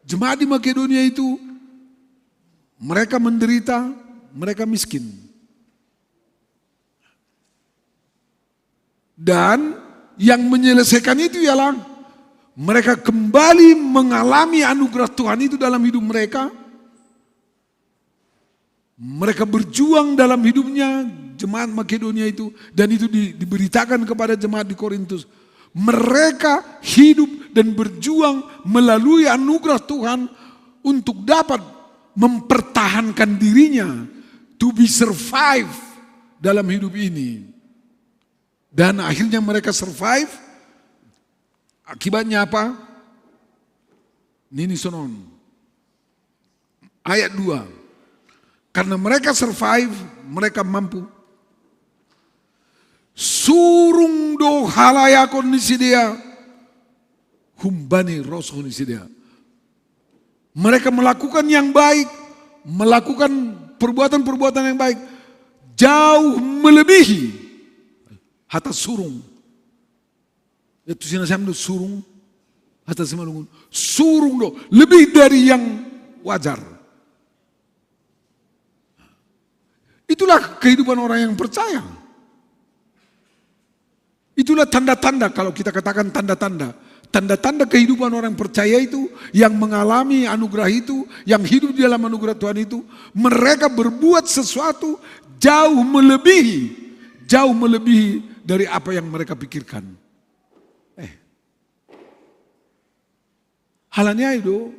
Speaker 4: Jemaat di Makedonia itu mereka menderita, mereka miskin. Dan yang menyelesaikan itu ialah mereka kembali mengalami anugerah Tuhan itu dalam hidup mereka. Mereka berjuang dalam hidupnya jemaat Makedonia itu. Dan itu diberitakan kepada jemaat di Korintus. Mereka hidup dan berjuang melalui anugerah Tuhan untuk dapat mempertahankan dirinya. To be survive dalam hidup ini. Dan akhirnya mereka survive. Akibatnya apa? Nini sonon. Ayat 2. Karena mereka survive, mereka mampu. Surung do halayakon nisidia. Humbani rosoh nisidia. Mereka melakukan yang baik. Melakukan perbuatan-perbuatan yang baik. Jauh melebihi. Hatta surung. Itu sini saya menurut surung. Hatta semalungun. Surung do. Lebih dari yang wajar. Itulah kehidupan orang yang percaya. Itulah tanda-tanda, kalau kita katakan tanda-tanda. Tanda-tanda kehidupan orang percaya itu, yang mengalami anugerah itu, yang hidup di dalam anugerah Tuhan itu, mereka berbuat sesuatu jauh melebihi dari apa yang mereka pikirkan. Halnya itu,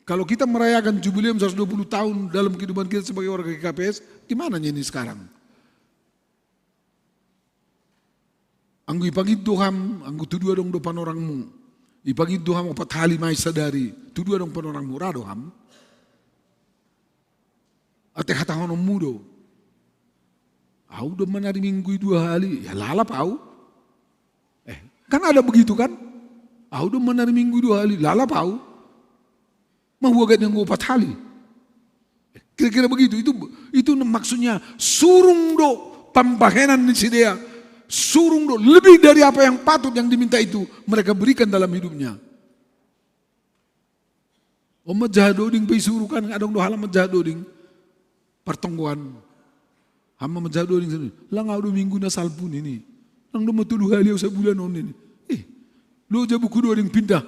Speaker 4: kalau kita merayakan jubileum 120 tahun dalam kehidupan kita sebagai warga GKPS, gimana ini sekarang? Anggu ipangit doham, anggu tudua dong depan orangmu. Ipangit doham opat hali mai sadari, tudua dong pan orangmu radoham. Ate hatahonom mudo. Au do menari minggu 2 hari, ya lalap au. Kan ada begitu kan? Au do menari minggu 2 hari, lalap au. Mahuagat yang 4 hari. Kira-kira begitu, itu maksudnya surung do pampahenan di sidea. Surung do, lebih dari apa yang patut yang diminta itu mereka berikan dalam hidupnya. Oma jahadoding pai suruh kan adong do halam jahadoding pertongguan. Hama majahadoding sini. Lang do minggu na salpun ini. Lang do matulu hali sa bulan on ini. Lo ja buku doding pindah,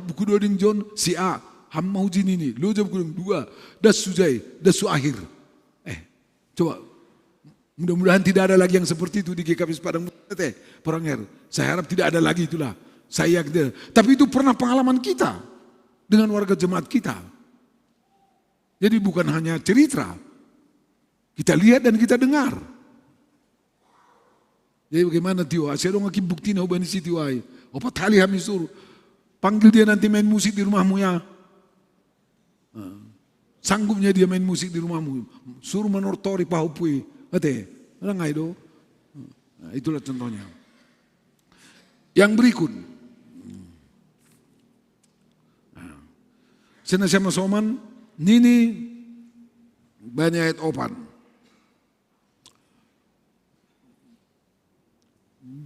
Speaker 4: buku doding John si A. Ham mau jin ini. Lo ja buku doding 2. Das sujai, das su akhir. Coba. Mudah-mudahan tidak ada lagi yang seperti itu di GKP Padang Muda. Peranger. Saya harap tidak ada lagi itulah. Saya tidak. Tapi itu pernah pengalaman kita dengan warga jemaat kita. Jadi bukan hanya cerita. Kita lihat dan kita dengar. Jadi bagaimana Tio? Saya dong ngakim bukti na ubani si Tio ay. Opat kali kami suruh. Panggil dia nanti main musik di rumahmu ya. Sanggupnya dia main musik di rumahmu. Suruh menortori pahupui. Ate, orang itu. Nah, itulah contohnya. Yang berikut. Senasama soman, nini banyak ayat opan.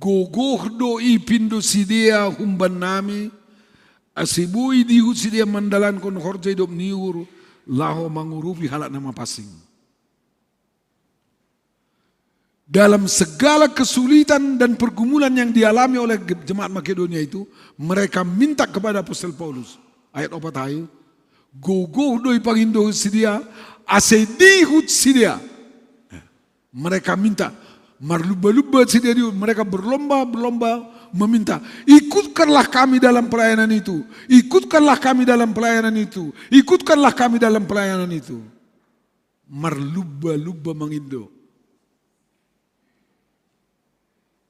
Speaker 4: Gogoh do ipindo sidia humban nami, asibui dihut sidia mandalan kon horja hidup niur, laho mangurupi halak nama pasing. Dalam segala kesulitan dan pergumulan yang dialami oleh jemaat Makedonia itu, mereka minta kepada Apostel Paulus. Ayat 4 ayat. Gogoh doi pangindo sidia, asedihut sidia. Mereka minta, marluba-luba sidia, mereka berlomba-lomba meminta. Ikutkanlah kami dalam pelayanan itu. Ikutkanlah kami dalam pelayanan itu. Ikutkanlah kami dalam pelayanan itu. Marluba-luba mangindo.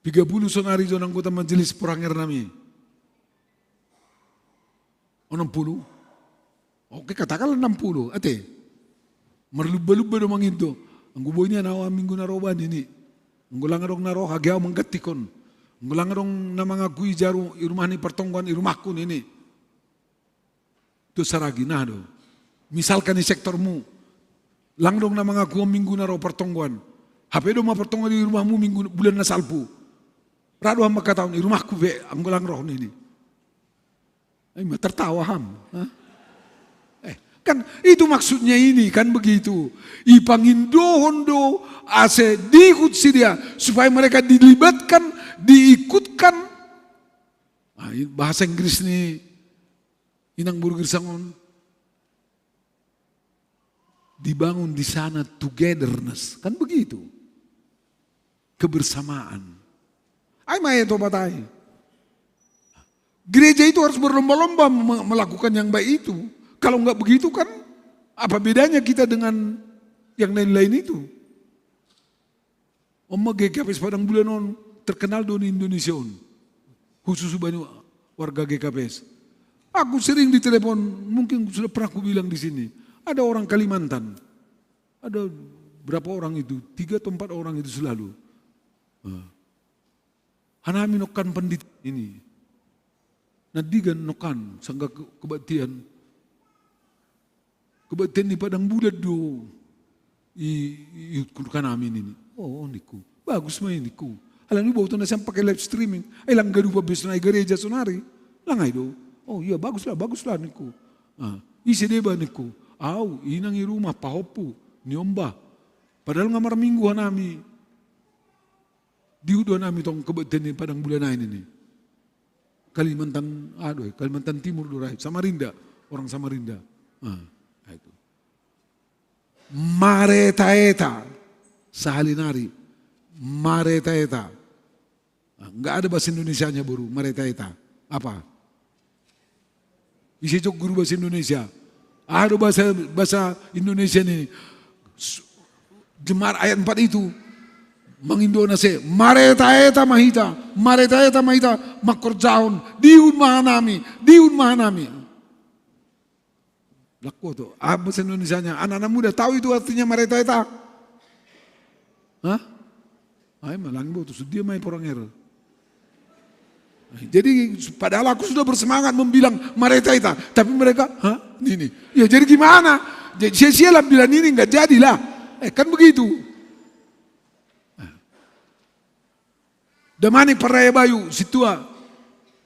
Speaker 4: 30 sonari zon anggota majelis peranger nami. 60. Oke katakanlah 60. Ate. Merluba-luba do manginto. Ang guboy niya nawa minggu naroban ini. Ang gulang arong naro hagiaw manggatikon. Ang gulang arong na mga kui jaru irumah ni pertongguan irumahku ini. Itu saragi na do. Misalkan di sektormu. Langdong na mga kuwa minggu naro pertongguan. HP do ma pertongguan di rumahmu minggu bulan na salpu. Rado ham makataon, di rumahku be, ang gulang roh ini. Ay, tertawa ham. Kan itu maksudnya ini, kan begitu. Ipangindohon do, ase dihut sidia, supaya mereka dilibatkan, diikutkan. Nah, bahasa Inggris nih, inang burger sangon. Dibangun di sana togetherness, kan begitu. Kebersamaan. Ay maya to batay. Gereja itu harus berlomba-lomba melakukan yang baik itu. Kalau enggak begitu kan apa bedanya kita dengan yang lain-lain itu? Oma GKP Padang Bulanon terkenal di Indonesia. Khusus banyak warga GKP. Aku sering ditelepon, mungkin sudah pernah aku bilang di sini. Ada orang Kalimantan. Ada berapa orang itu? 3 atau 4 orang itu selalu. Hanami nokan pandit ini. Nadigan nokan sangga kebaktian. Kebaktian di Padang Bulat do. Ikut amin ini. Oh niku. Bagus main niku. Alam ni bau na siyang pakai live streaming. Ay lang garu pa bis na gereja sonari. Langay do. Oh iya baguslah niku. Isi deba niku. Aw, inang irumah pahopu. Niomba. Padahal nga maraminggu hanami. Diuduan nami tong kebaktian di Padang Bulanain ini. Kalimantan Timur Durai, Samarinda, orang Samarinda. Itu. Maretaeta, sahalinari, maretaeta. Enggak ada bahasa Indonesianya baru, maretaeta. Apa? Isi jok guru bahasa Indonesia. Ada bahasa Indonesia ini. Jemaat ayat 4 itu. Mangindonase, mareta mahita makorjaon, diun mahanami. Laku tuh, bahasa Indonesianya, anak-anak muda tahu itu artinya mareta. Hah? Ay, malang tuh, dia main orang era. Jadi padahal aku sudah bersemangat membilang mareta, tapi mereka, ini. Ya jadi gimana? Jadi sia-sia bilang ini nggak jadilah. Kan begitu. Damani paraya bayu situa.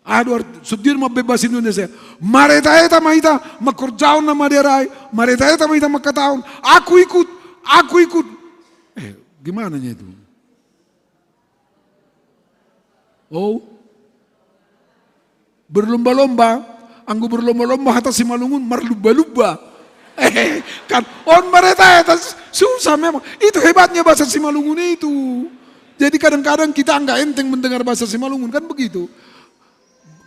Speaker 4: Aduh, subdir mau bebas Indonesia. Mareta mahita makorjaon nama derai. Mareta mahita makataon. Aku ikut. Gimana itu? Oh, berlomba-lomba. Anggo berlomba-lomba hata si malungun marluba-luba. Kan on mareta susah memang. Itu hebatnya bahasa Simalungun itu. Jadi kadang-kadang kita enggak enteng mendengar bahasa Simalungun, kan begitu.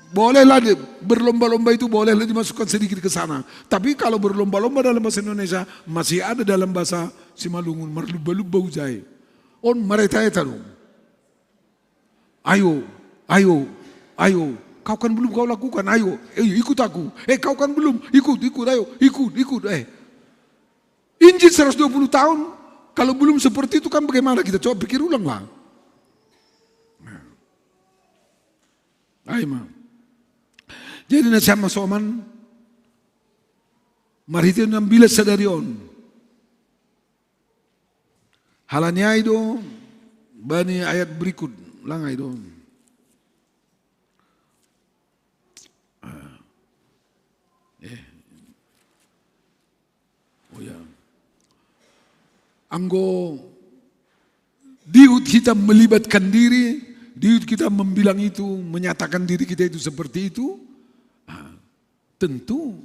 Speaker 4: Bolehlah berlomba-lomba itu bolehlah dimasukkan sedikit ke sana. Tapi kalau berlomba-lomba dalam bahasa Indonesia masih ada dalam bahasa Simalungun marluba-luba ujai. On mareta dong. Ayo. Kau kan belum kau lakukan, ayo ikut aku. Kau kan belum, ikut, ayo, ikut. Injil 120 tahun, kalau belum seperti itu kan bagaimana kita coba pikir ulang lah. Ayo, jadi nasama soman, mari kita ambil sadarion. Halanya itu, bani ayat berikut, langai dong. Anggo diut kita melibatkan diri, diut kita membilang itu, menyatakan diri kita itu seperti itu, tentu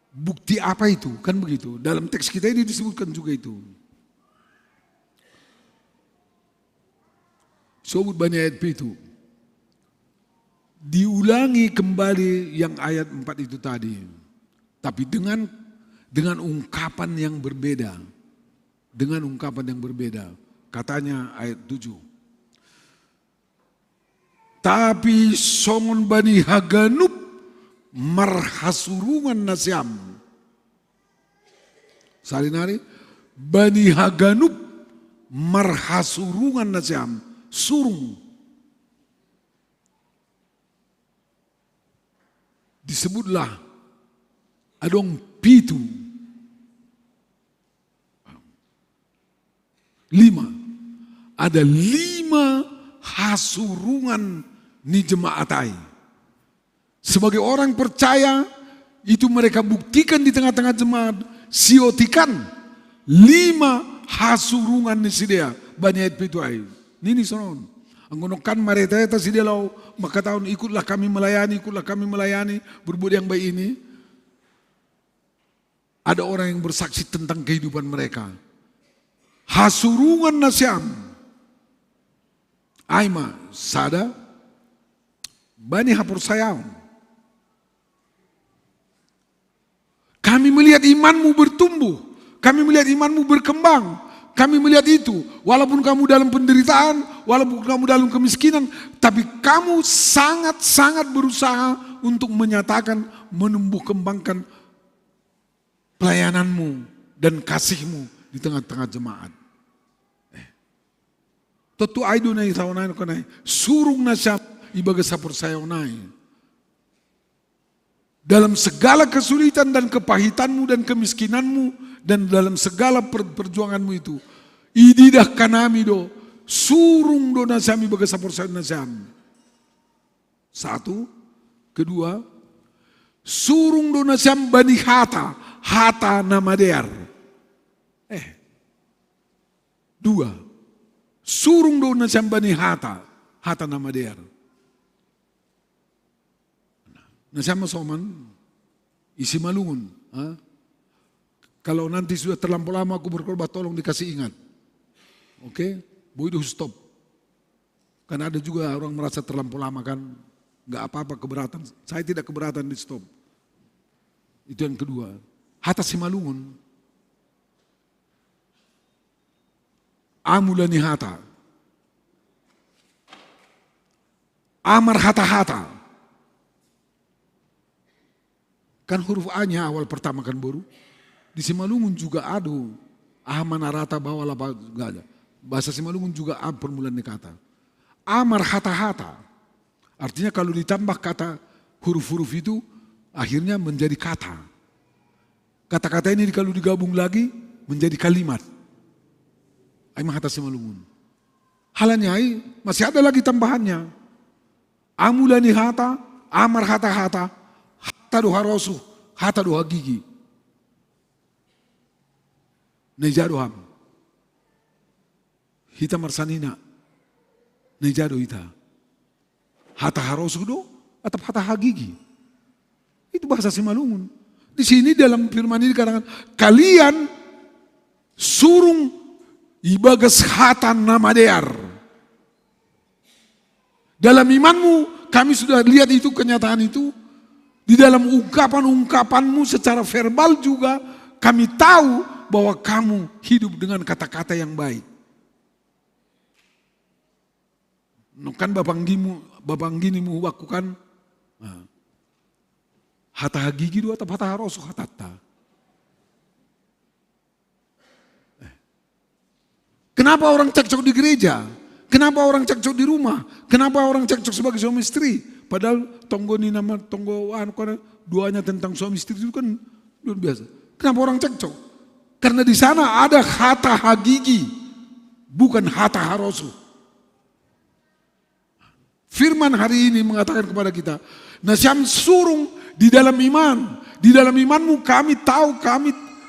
Speaker 4: bukti apa itu, kan begitu. Dalam teks kita ini disebutkan juga itu. Sobut Bani ayat itu. Diulangi kembali yang ayat 4 itu tadi. Tapi dengan ungkapan yang berbeda. Katanya ayat 7. Tapi songon Bani Haganup marhasurungan nasyam. Salinari, Bani Haganup marhasurungan nasyam. Surung. Disebutlah adong pitu. 5. Ada 5 hasurungan ni jemaatai. Sebagai orang percaya, itu mereka buktikan di tengah-tengah jemaat, siotikan 5 hasurungan ni sidea. Banyak itu ay. Nini sonon. Anggonokan mareta eta sidea lau, maka tahun ikutlah kami melayani, berbuat yang baik ini. Ada orang yang bersaksi tentang kehidupan mereka. Hasurungan nasyam. Aima sada Bani hapur sayang. Kami melihat imanmu bertumbuh. Kami melihat imanmu berkembang. Kami melihat itu. Walaupun kamu dalam penderitaan, walaupun kamu dalam kemiskinan, tapi kamu sangat-sangat berusaha untuk menyatakan, menumbuh kembangkan pelayananmu dan kasihmu di tengah-tengah jemaat. Tentu aido nai taunai kanai surung nasyap ibaga sapur sayonai. Dalam segala kesulitan dan kepahitanmu dan kemiskinanmu dan dalam segala perjuanganmu itu, ididah kanami do surung do nasyami ibaga sapur sayon nasyam. 1, 2, surung do nasyam Bani Hata nama dear. 2. Surung do nasyam Bani Hata nama dear. Nasyam soman isi malungun. Kalau nanti sudah terlampau lama aku berkorban, tolong dikasih ingat. Oke, bodoh stop. Karena ada juga orang merasa terlampau lama kan, nggak apa-apa keberatan. Saya tidak keberatan di stop. Itu yang kedua. Hata Simalungun. Amulani hata. Amar hata-hata. Kan huruf A-nya awal pertama kan baru. Di Simalungun juga ada. Amanarata bawah lapa gak ada. Bahasa Simalungun juga A permulaan kata. Amar hata-hata. Artinya kalau ditambah kata huruf-huruf itu akhirnya menjadi kata. Kata-kata ini kalau digabung lagi menjadi kalimat. Aimah hata Simalungun. Halanya masih ada lagi tambahannya. Amulani hata, amar hata-hata, hata doha rosuh, hata doha gigi. Nejadoham. Hita marsanina. Nejado hita. Hata harosuh do atau hata hagigi. Itu bahasa Simalungun. Di sini dalam firman ini dikatakan, kalian surung ibagas hatan nama dear. Dalam imanmu, kami sudah lihat itu kenyataan itu. Di dalam ungkapan-ungkapanmu secara verbal juga, kami tahu bahwa kamu hidup dengan kata-kata yang baik. Kan babang gini mu waku kan, hata hagigi dua atau hata harosu hatata. Kenapa orang cekcok di gereja? Kenapa orang cekcok di rumah? Kenapa orang cekcok sebagai suami istri? Padahal tonggo ini nama tonggo duanya tentang suami istri itu kan luar biasa. Kenapa orang cekcok? Karena di sana ada hata hagigi, bukan hata harosu. Firman hari ini mengatakan kepada kita, nasyam surung di dalam iman. Di dalam imanmu kami tahu,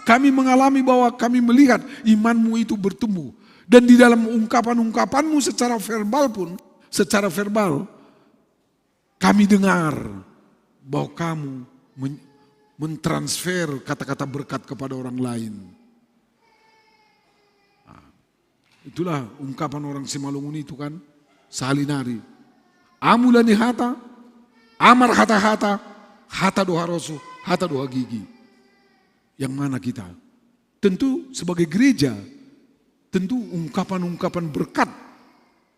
Speaker 4: kami mengalami bahwa kami melihat imanmu itu bertumbuh. Dan di dalam ungkapan-ungkapanmu secara verbal pun, secara verbal, kami dengar bahwa kamu mentransfer kata-kata berkat kepada orang lain. Nah, itulah ungkapan orang Simalungun itu kan, salinari. Amulani hata, amar hata-hata, hata doha rosu, hata doha gigi. Yang mana kita? Tentu sebagai gereja, tentu ungkapan-ungkapan berkat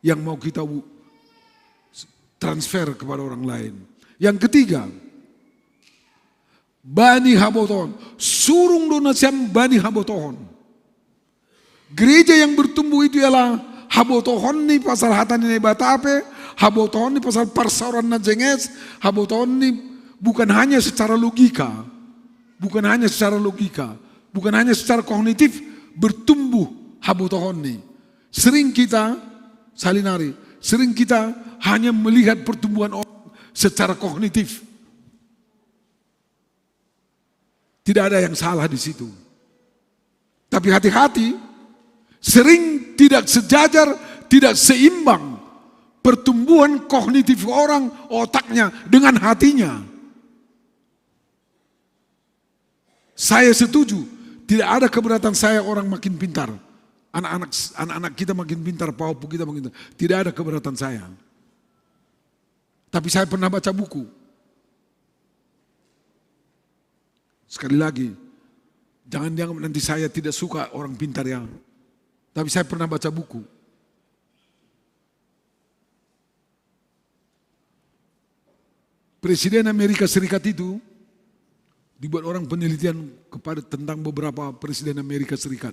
Speaker 4: yang mau kita transfer kepada orang lain. Yang ketiga, Bani Habotohon, surung donasiam Bani Habotohon. Gereja yang bertumbuh itu ialah Habotohon ni pasal hatan ni batape, Habotohon ni pasal parsauran na jenges, Habotohon ni bukan hanya secara logika, bukan hanya secara kognitif bertumbuh. Habotohon nih. Sering kita salinari, sering kita hanya melihat pertumbuhan orang secara kognitif. Tidak ada yang salah di situ. Tapi hati-hati, sering tidak sejajar, tidak seimbang pertumbuhan kognitif orang, otaknya dengan hatinya. Saya setuju, tidak ada keberatan saya orang makin pintar. Anak-anak kita makin pintar, paupu kita makin pintar. Tidak ada keberatan saya. Tapi saya pernah baca buku. Sekali lagi, jangan dianggap nanti saya tidak suka orang pintar ya. Tapi saya pernah baca buku. Presiden Amerika Serikat itu dibuat orang penelitian tentang beberapa presiden Amerika Serikat.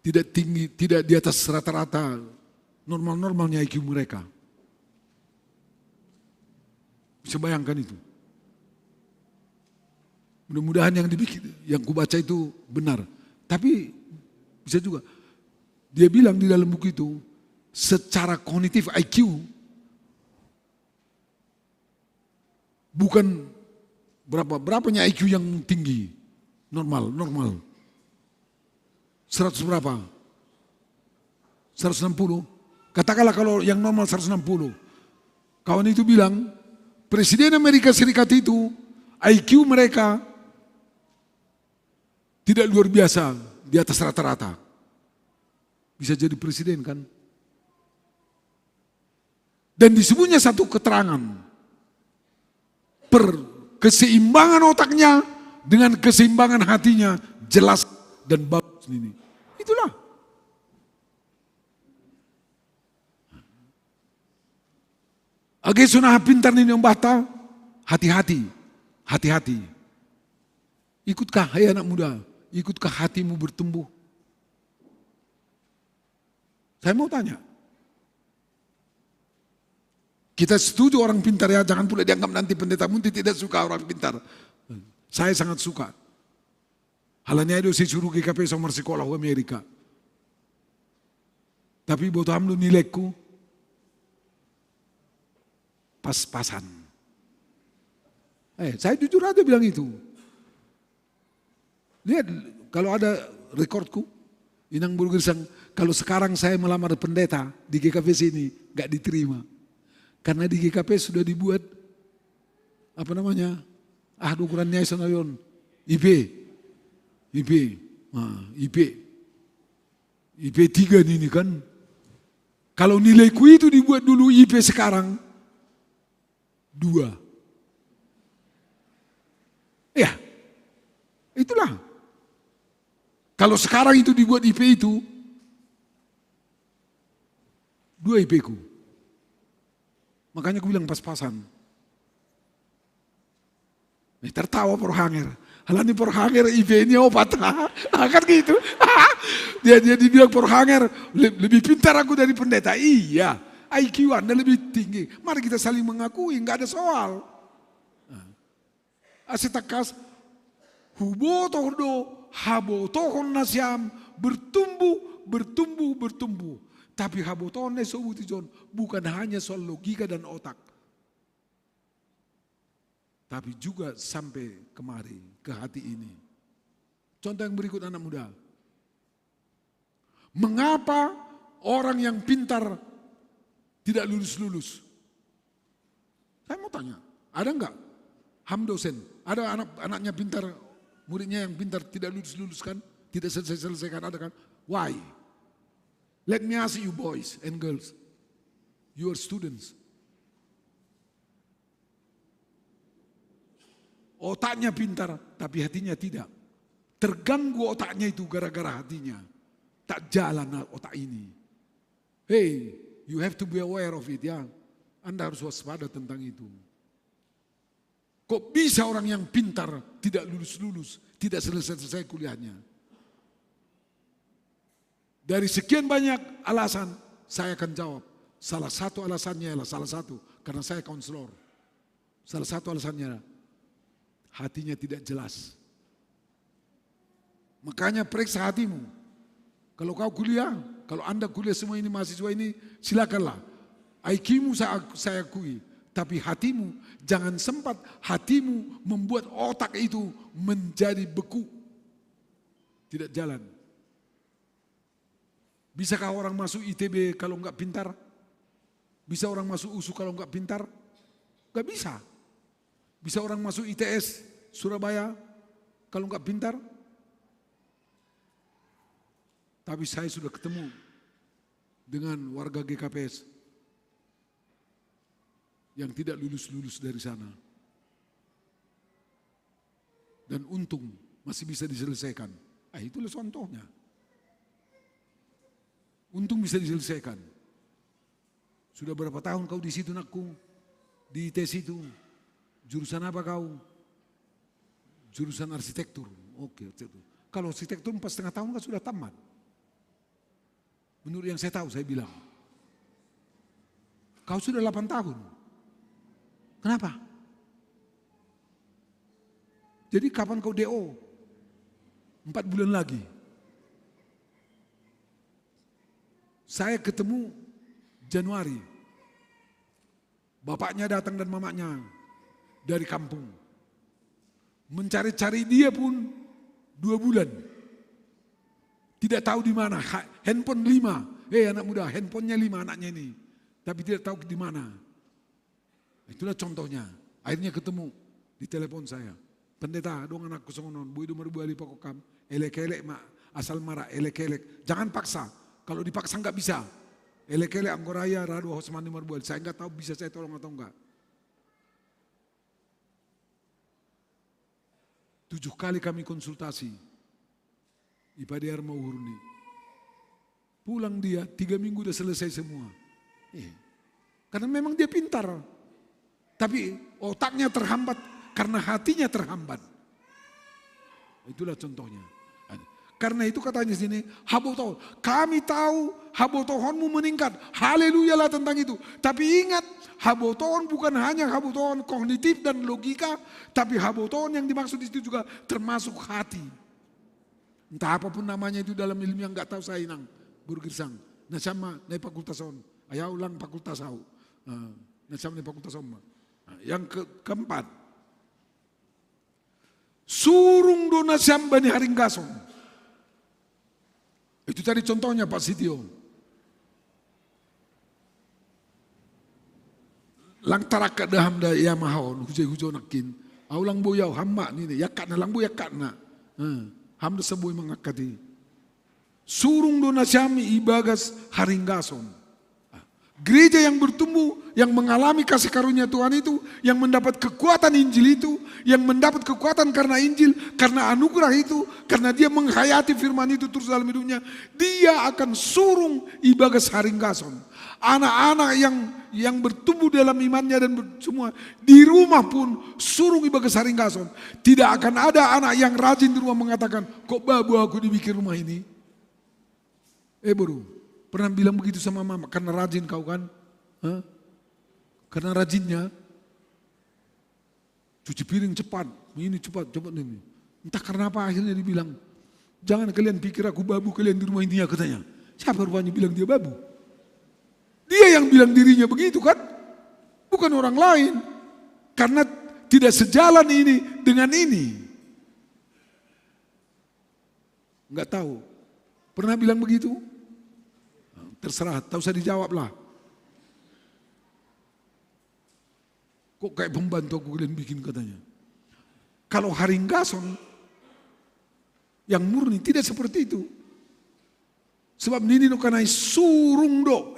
Speaker 4: Tidak tinggi, tidak di atas rata-rata normal-normalnya IQ mereka. Bisa bayangkan itu. Mudah-mudahan yang kubaca itu benar. Tapi bisa juga. Dia bilang di dalam buku itu, secara kognitif IQ bukan berapanya IQ yang tinggi, normal. 100 berapa? 160. Katakanlah kalau yang normal 160. Kawan itu bilang, Presiden Amerika Serikat itu IQ mereka tidak luar biasa, di atas rata-rata. Bisa jadi presiden kan? Dan disebutnya satu keterangan. Keseimbangan otaknya dengan keseimbangan hatinya jelas dan bagus ini. Itulah Age sunah pintar ni yang bata, hati-hati, hati-hati. Ikutkah hai anak muda? Ikutkah hatimu bertumbuh? Saya mau tanya. Kita setuju orang pintar ya, jangan pula dianggap nanti pendeta Munti tidak suka orang pintar. Saya sangat suka. Halanya itu saya suruh GKP sama sekolah di Amerika. Tapi buat hamlu nilaiku pas-pasan. Saya jujur aja bilang itu. Lihat kalau ada rekodku, Inang Burgersang, kalau sekarang saya melamar pendeta di GKP sini gak diterima. Karena di GKP sudah dibuat apa namanya? Ukurannya Sonayon, IP 3 ini kan. Kalau nilaiku itu dibuat dulu IP sekarang 2. Ya, itulah. Kalau sekarang itu dibuat IP itu 2 IP ku. Makanya aku bilang pas-pasan. Tertawa Porhanger. Halani Porhanger IP-nya patah. Kan gitu. Dia dibilang Porhanger lebih pintar aku dari pendeta. Iya, IQ Anda lebih tinggi. Mari kita saling mengakui, enggak ada soal. Asitakas hubo tohdo habo tohon nasyam bertumbuh. Tapi habo tohon nesobuti bukan hanya soal logika dan otak. Tapi juga sampai kemari, ke hati ini. Contoh yang berikut anak muda. Mengapa orang yang pintar tidak lulus-lulus? Saya mau tanya, ada enggak? Hamdosen, ada anaknya pintar, muridnya yang pintar tidak lulus-lulus kan? Tidak selesai-selesaikan, ada kan? Why? Let me ask you boys and girls, you are students. Otaknya pintar, tapi hatinya tidak. Terganggu otaknya itu gara-gara hatinya. Tak jalan otak ini. Hey, you have to be aware of it ya. Anda harus waspada tentang itu. Kok bisa orang yang pintar tidak lulus-lulus, tidak selesai-selesai kuliahnya? Dari sekian banyak alasan, saya akan jawab. Salah satu alasannya adalah karena saya konselor. Salah satu alasannya hatinya tidak jelas. Makanya periksa hatimu. Kalau kau kuliah, kalau Anda kuliah semua ini mahasiswa ini, silakanlah. IQ-mu saya akui, tapi hatimu jangan sempat hatimu membuat otak itu menjadi beku. Tidak jalan. Bisakah orang masuk ITB kalau enggak pintar? Bisa orang masuk USU kalau enggak pintar? Enggak bisa. Bisa orang masuk ITS Surabaya kalau enggak pintar? Tapi saya sudah ketemu dengan warga GKPS yang tidak lulus-lulus dari sana. Dan untung masih bisa diselesaikan. Itulah contohnya. Untung bisa diselesaikan. Sudah berapa tahun kau di situ nakku? Di ITS itu. Jurusan apa kau? Jurusan arsitektur. Oke. Kalau arsitektur 4,5 tahun kan sudah tamat. Menurut yang saya tahu, saya bilang. Kau sudah 8 tahun. Kenapa? Jadi kapan kau DO? 4 bulan lagi. Saya ketemu Januari. Bapaknya datang dan mamanya dari kampung. Mencari-cari dia pun 2 bulan. Tidak tahu di mana, handphone 5. Anak muda, handphonenya 5 anaknya ini. Tapi tidak tahu di mana. Itulah contohnya. Akhirnya ketemu di telepon saya. Pendeta, dong anakku songonon, bu itu merubuh pakokam. Elek-elek mak, asal marah, elek-elek. Jangan paksa. Kalau dipaksa enggak bisa. Elek-elek Anggoraya, Radu Hosmani Marbual. Saya enggak tahu bisa saya tolong atau enggak. 7 kali kami konsultasi. Ipadiar mau hurni. Pulang dia 3 minggu udah selesai semua. Karena memang dia pintar. Tapi otaknya terhambat karena hatinya terhambat. Itulah contohnya. Karena itu katanya sini, habotohon. Kami tahu habotohonmu meningkat. Haleluya lah tentang itu. Tapi ingat, habotohon bukan hanya habotohon kognitif dan logika, tapi habotohon yang dimaksud itu juga termasuk hati. Entah apapun namanya itu dalam ilmu yang enggak tahu saya inang. Burgirsang. Nasama na fakultas on. Ayaw lang fakultas au. Nasama na fakultas on. Yang keempat. Surung do nasyam bani haringgason. Itu tadi contohnya Pak Sitio. Lang tarak daham da ya mahon hujai nakin. Aulang boyau hamba ni yakat na lang yakat na. Ham da saboy mangakati. Surung do nasyami ibagas haringgason. Gereja yang bertumbuh, yang mengalami kasih karunia Tuhan itu, yang mendapat kekuatan Injil itu, yang mendapat kekuatan karena Injil, karena anugerah itu, karena dia menghayati firman itu terus dalam hidupnya, dia akan surung ibagas haringgason. Anak-anak yang bertumbuh dalam imannya dan semua di rumah pun surung ibagas haringgason. Tidak akan ada anak yang rajin di rumah mengatakan, kok babu aku dibikin rumah ini? Bro. Pernah bilang begitu sama mama, karena rajin kau kan? Karena rajinnya, cuci piring cepat, ini cepat ini. Entah karena apa akhirnya dibilang, jangan kalian pikir aku babu kalian di rumah ini ya katanya. Siapa rupanya bilang dia babu? Dia yang bilang dirinya begitu kan? Bukan orang lain. Karena tidak sejalan ini dengan ini. Enggak tahu. Pernah bilang begitu? Terserah, tak usah dijawab lah. Kok kayak pembantu aku kalian bikin katanya. Kalau haringgason yang murni tidak seperti itu. Sebab ini nukanai surung do.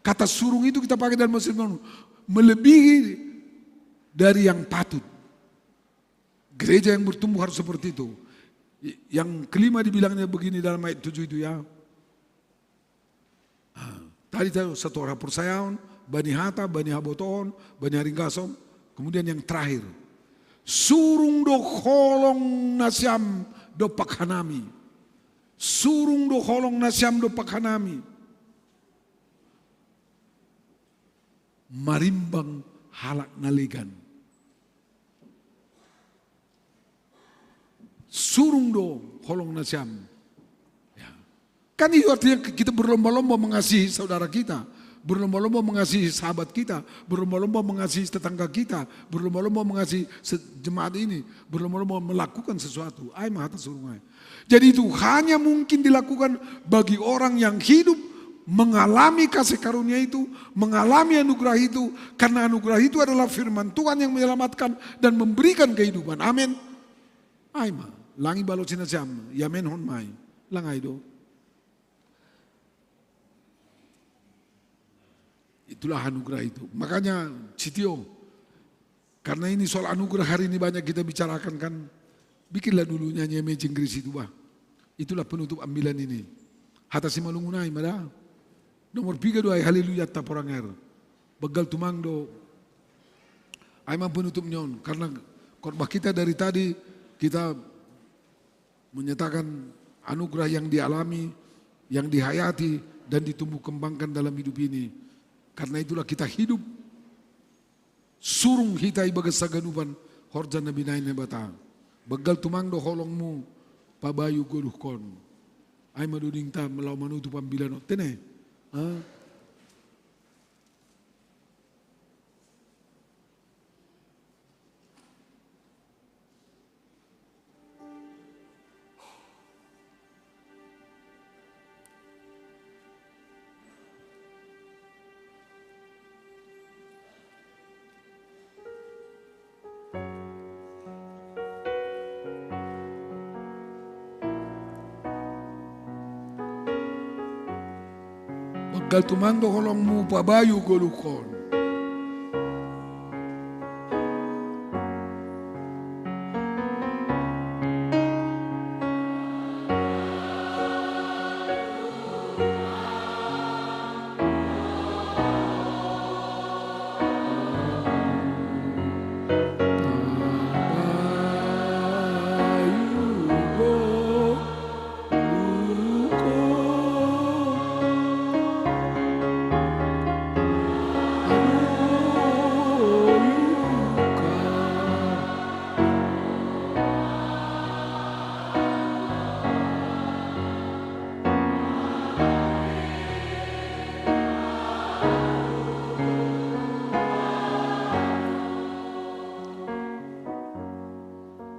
Speaker 4: Kata surung itu kita pakai dalam bahasa Indonesia. Melebihi dari yang patut. Gereja yang bertumbuh harus seperti itu. Yang kelima dibilangnya begini dalam ayat 7 itu ya. Tadi satu orang persayaon, Bani Hata, Bani Habotohon, Bani Haringgason. Kemudian yang terakhir. Surung do holong nasyam do pakhanami. Surung do holong nasyam do pakhanami. Marimbang halak naligan. Surung do holong nasyam. Kan itu artinya kita berlomba-lomba mengasihi saudara kita, berlomba-lomba mengasihi sahabat kita, berlomba-lomba mengasihi tetangga kita, berlomba-lomba mengasihi jemaat ini, berlomba-lomba melakukan sesuatu. Jadi itu hanya mungkin dilakukan bagi orang yang hidup mengalami kasih karunia itu, mengalami anugerah itu, karena anugerah itu adalah firman Tuhan yang menyelamatkan dan memberikan kehidupan. Amin. Aima, langi balocina jam, yamen hon mai, langai do. Itulah anugerah itu. Makanya Sitio, karena ini soal anugerah hari ini banyak kita bicarakan kan, bikinlah dulu nyanyi Amazing Grace itu bah. Itulah penutup ambilan ini. Hata si malungunay mada. Nomor 3 doa haleluya taporanger. Begal tumangdo. Ay man penutup nyon. Karena khotbah kita dari tadi kita menyatakan anugerah yang dialami, yang dihayati dan ditumbuh kembangkan dalam hidup ini. Karena itulah kita hidup surung hitai bagas saganuban horjan nabi nain nebata. Begal tumangdo holongmu pabayu goduhkon. Ay maduding ta melaw manutu pambilano. Tene. Gal tumando holongmu pabayu golukon.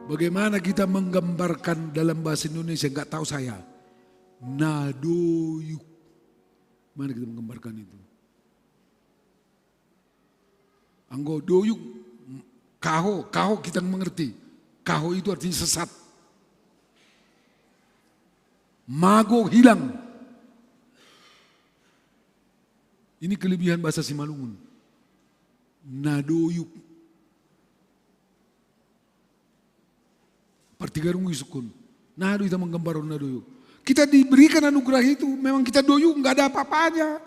Speaker 4: Bagaimana kita menggambarkan dalam bahasa Indonesia, nggak tahu saya. Nadoyuk. Mana kita menggambarkan itu? Anggo doyuk, kaho kita mengerti. Kaho itu artinya sesat. Mago hilang. Ini kelebihan bahasa Simalungun. Nadoyuk. Partigarung isukun. Nado kita menggambar nadoyuk. Kita diberikan anugerah itu, memang kita doyuk, nggak ada apa-apanya.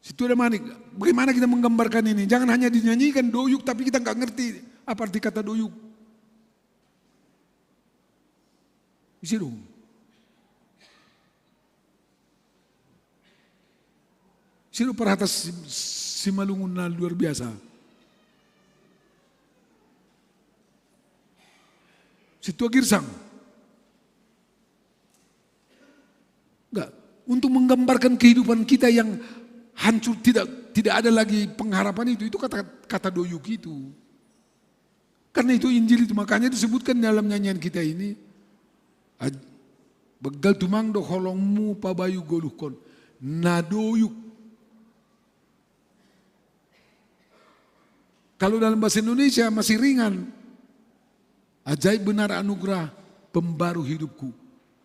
Speaker 4: Situ ada manik. Bagaimana kita menggambarkan ini? Jangan hanya dinyanyikan doyuk, tapi kita nggak ngerti apa arti kata doyuk. Isi dong. Siru perhata Simalungun na luar biasa. Situ girsang. Enggak, untuk menggambarkan kehidupan kita yang hancur, tidak ada lagi pengharapan itu kata doyuk itu. Karena itu Injil itu, makanya disebutkan dalam nyanyian kita ini, begal tumang do holongmu pabayu goluhkon, nadoyuk. Kalau dalam bahasa Indonesia masih ringan. Ajaib benar anugerah pembaru hidupku.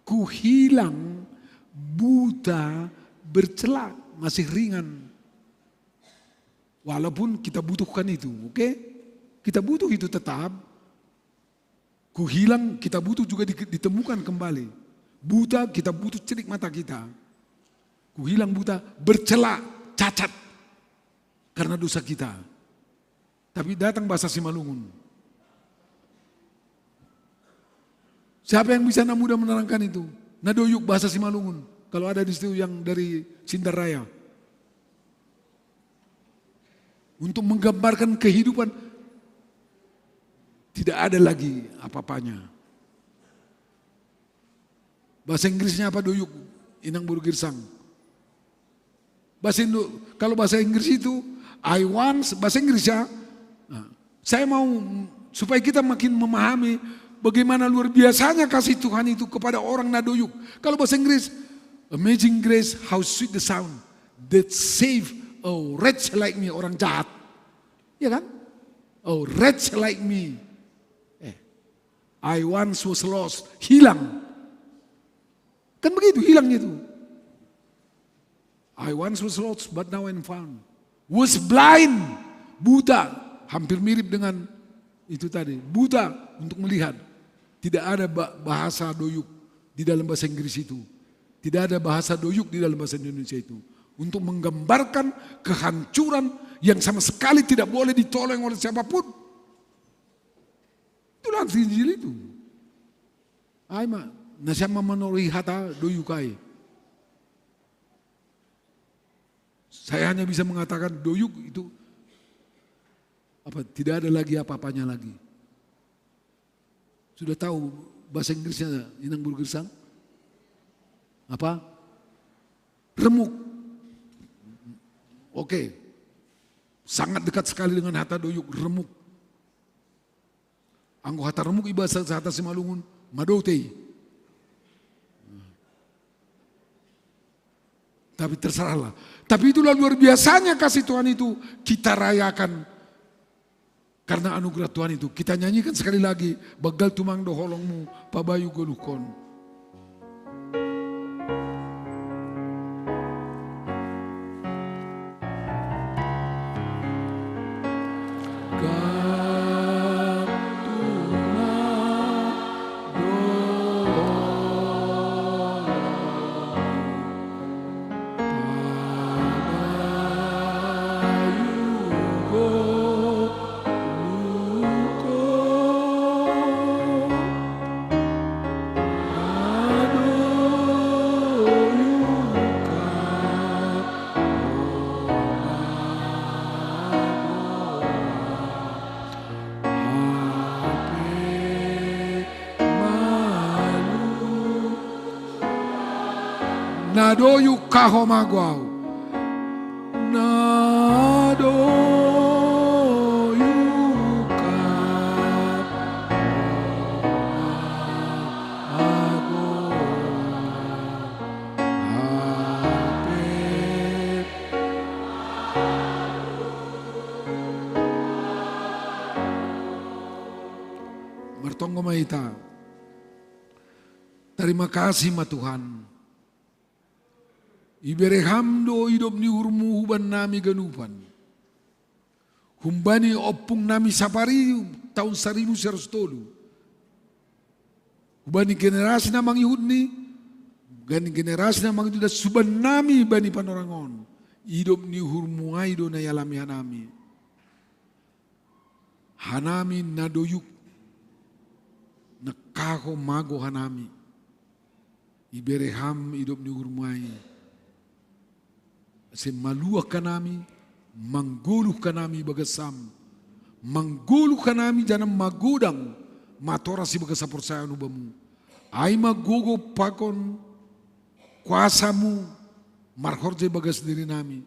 Speaker 4: Ku hilang buta bercela, masih ringan. Walaupun kita butuhkan itu, oke? Kita butuh itu tetap. Ku hilang, kita butuh juga ditemukan kembali. Buta, kita butuh celik mata kita. Ku hilang buta, bercela, cacat. Karena dosa kita. Tapi datang bahasa Simalungun. Siapa yang bisa mudah menerangkan itu? Nadoyuk bahasa Simalungun. Kalau ada di situ yang dari Sindaraya. Untuk menggambarkan kehidupan. Tidak ada lagi apa-apanya. Bahasa Inggrisnya apa doyuk? Inang buru girsang. Kalau bahasa Inggris itu, I want, bahasa Inggrisnya, saya mau supaya kita makin memahami bagaimana luar biasanya kasih Tuhan itu kepada orang nadoyuk. Kalau bahasa Inggris, amazing grace, how sweet the sound that save a wretch like me, orang jahat. Ya kan? Oh, wretch like me. I once was lost, hilang. Kan begitu hilangnya itu. I once was lost, but now I'm found. Was blind, buta, hampir mirip dengan itu tadi. Buta untuk melihat. Tidak ada bahasa doyuk di dalam bahasa Inggris itu. Tidak ada bahasa doyuk di dalam bahasa Indonesia itu. Untuk menggambarkan kehancuran yang sama sekali tidak boleh ditolong oleh siapapun. Itulah Injil itu. Aima, nasyama menori hata doyukai. Saya hanya bisa mengatakan doyuk itu tidak ada lagi apa-apanya lagi. Sudah tahu bahasa Inggrisnya Inang buru girsang? Apa? Remuk. Oke. Sangat dekat sekali dengan hata doyuk, remuk. Anggo hata remuk ibasa hata Simalungun, madotei. Tapi terserahlah. Tapi itulah luar biasanya kasih Tuhan itu kita rayakan. Karena anugerah Tuhan itu. Kita nyanyikan sekali lagi. Bagal tumang do holongmu, pabayu golukon. Nadoyuk kahomagwau. Nadoyuk maita. Terima kasih ma Tuhan. Ibere hamdo hidup ni hurmu huban nami ganupan. Humbani opung nami sapari tahun 1100. Hubani generasi namang Yahud ni, gani generasi namang itu dah suban nami bani panorangon. Hidup ni hurmu aido na yalami hanami. Hanami nadoyuk nakako mago hanami. Ibere ham hidup ni hurmu ai. Se maluah kanami, mangguluh kanami bagasam, mangguluh kanami jangan magudang, matora si bagasa persayaan ubamu. Ai magogo pakon kuasamu, marhorje bagas diri nami.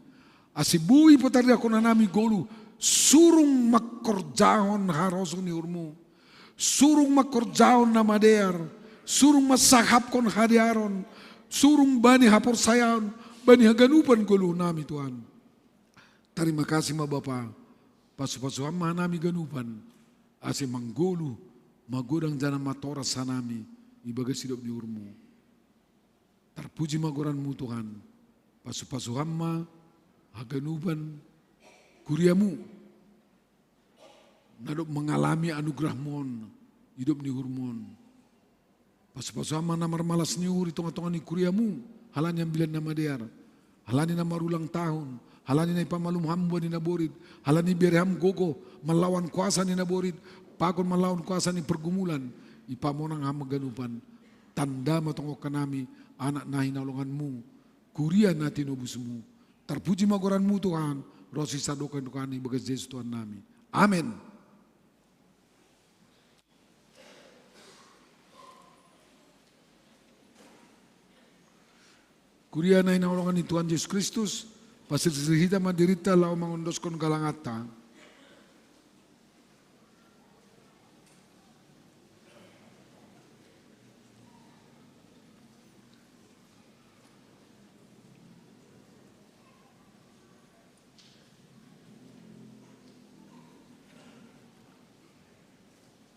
Speaker 4: Asibui patari ako na nami golu, surung makorjahon harosun ni urmu, surung makorjahon na madear, surung masahap kon hadiaron, surung bani hapor sayan, bani haganupan golu nami Tuhan. Terima kasih ma Bapa, pasu-pasu hama nami ganupan, ase manggulu, magudang jana matora sanami, ibagas hidup di urmu. Terpuji magoranmu Tuhan, pasu-pasu hama, haganupan, kuriamu, nadok mengalami anugerah mon, hidup di urmon. Pasu-pasu hama namar malas niuri tonga-tonga ni kuriamu, halani ambilan nama dear, halani nama ulang tahun, halani na ipamalum hamba ni naborit, halani berham gogo melawan kuasa ni naborit, pakon melawan kuasa ni pergumulan, ipamonang hama ganupan, tanda matongok kanami, anak nahi naulunganmu, kuria nati nobusmu, terpuji magoranmu Tuhan, rosi sadokan tukani bagas Yesus Tuhan nami. Amin. Kuria na inaulungan ni Tuhan Yesus Kristus, pasir sirihita madirita lau mangondoskon galangata.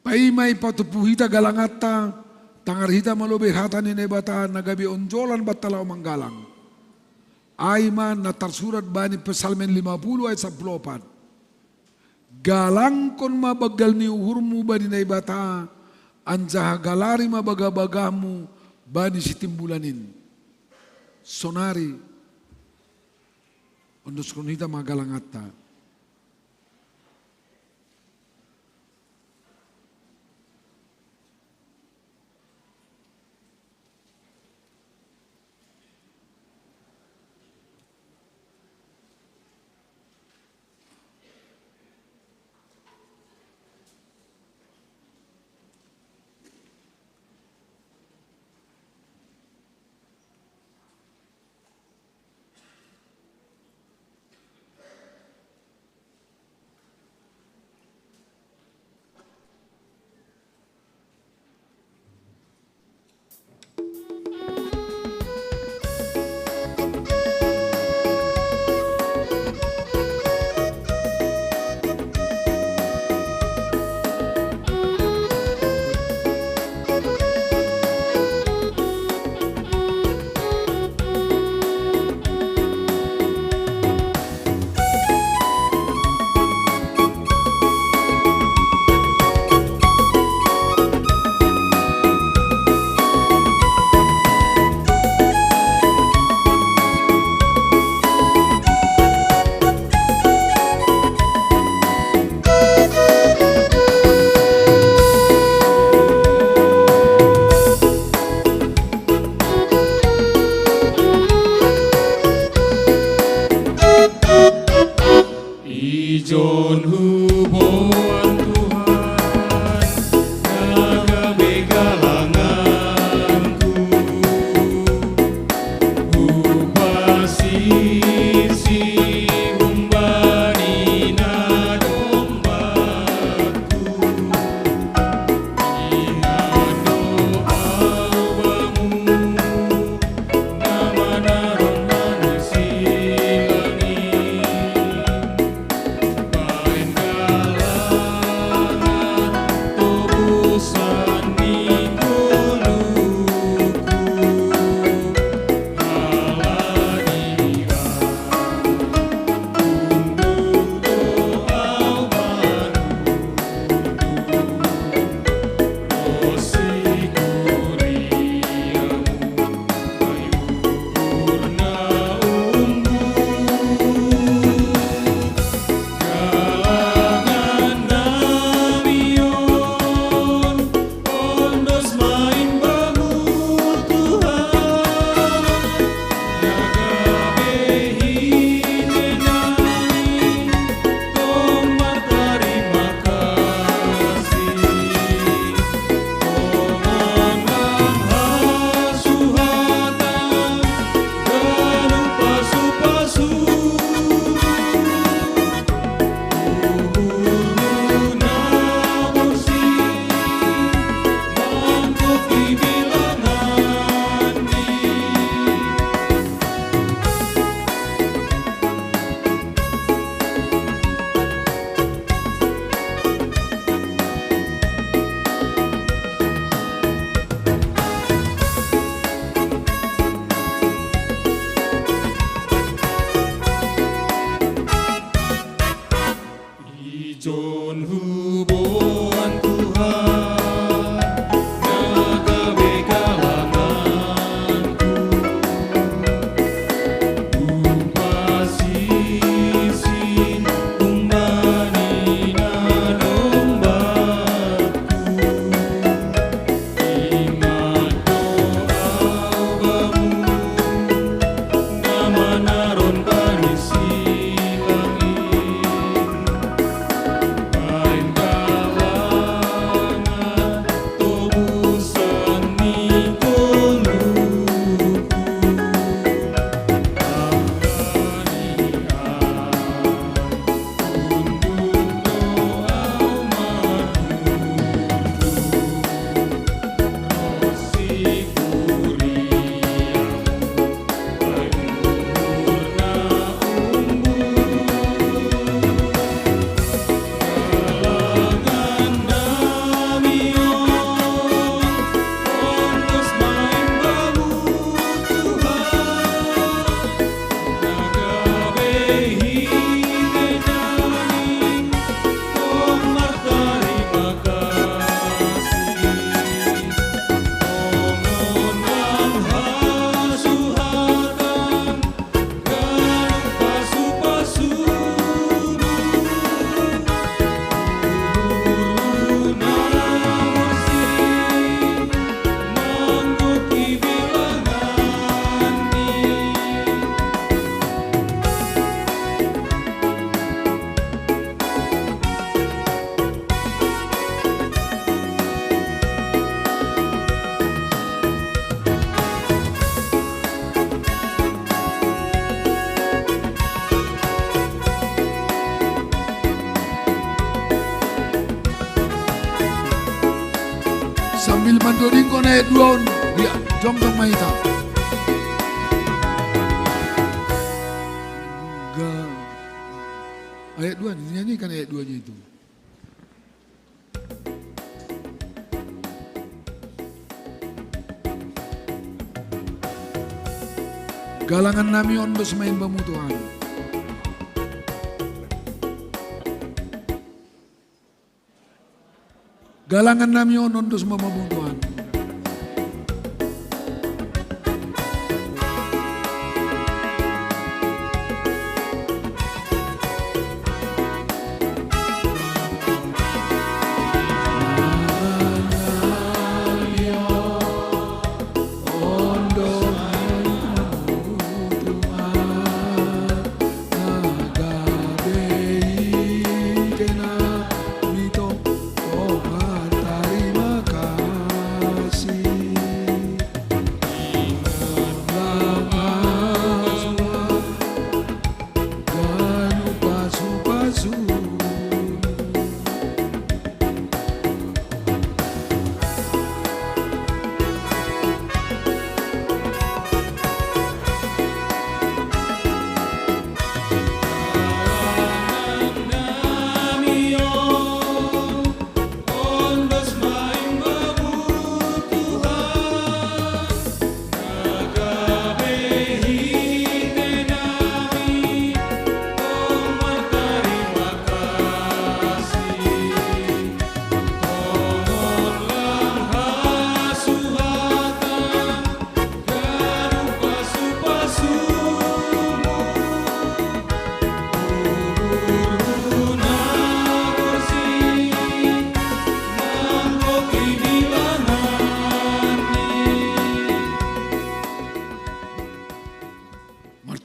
Speaker 4: Paimay patupuhita galangata, tangar hita malobe hata ni nebata nagabi onjolan batalaw manggalang. Aiman na tersurat bani Psalmen 50 ayat 14. Galang kon mabagal ni uhurmu bani nebata, anjaha galari mabagabagamu bani sitimbulanin. Sonari, ondos kon hita magalangata. nyanyikan ayat 2 on. Ya, jong mahita. Ayat 2, nyanyikan ayat 2-nya itu. Galangan nami ondos main bamu Tuhan. Galangan nami ondos mamamu Tuhan.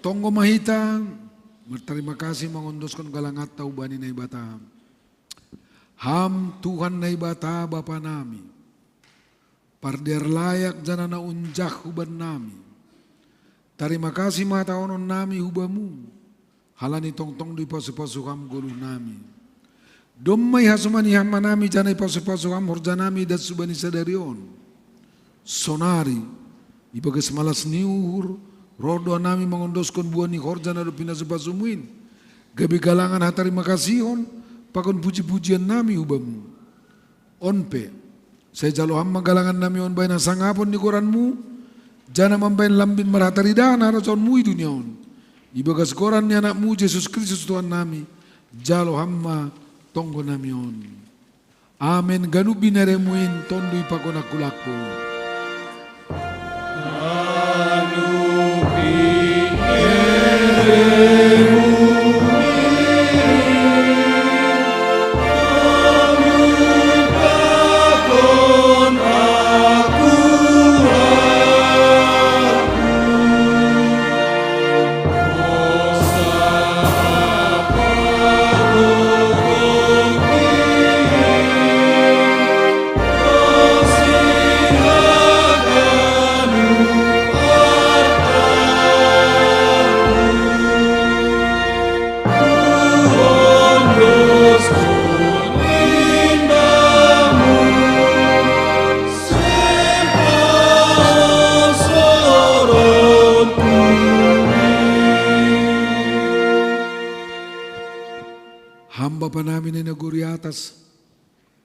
Speaker 4: Tonggo mahita, berterima kasih mengondoskan galangat tau bani nai bata. Ham Tuhan nai bata Bapa nami. Parder layak janana unjah huban nami. Terima kasih mata onon nami hubamu. Halani tong-tong di pasu-pasu ham goluh nami. Dommai hasumani hamma nami janai pasu-pasu ham horjanami dan subani sadarion. Sonari, ibagas malas niuhur. Rodo nami mengondoskan buah ni horjan ada pindah sebasumuin. Gabi galangan terima kasihon, pakon puji-pujian nami ubamu. Onpe, saya jalo hamma galangan nami on baina sangapon ni koranmu. Jana mambain lambin merahatari dana raconmu i dunia on. Ibagas koran ni anakmu Yesus Kristus Tuhan nami. Jalo hamma tonggo nami on. Amen ganu binaremuin tondo ipakon aku laku. Bapa namin ay naguri atas,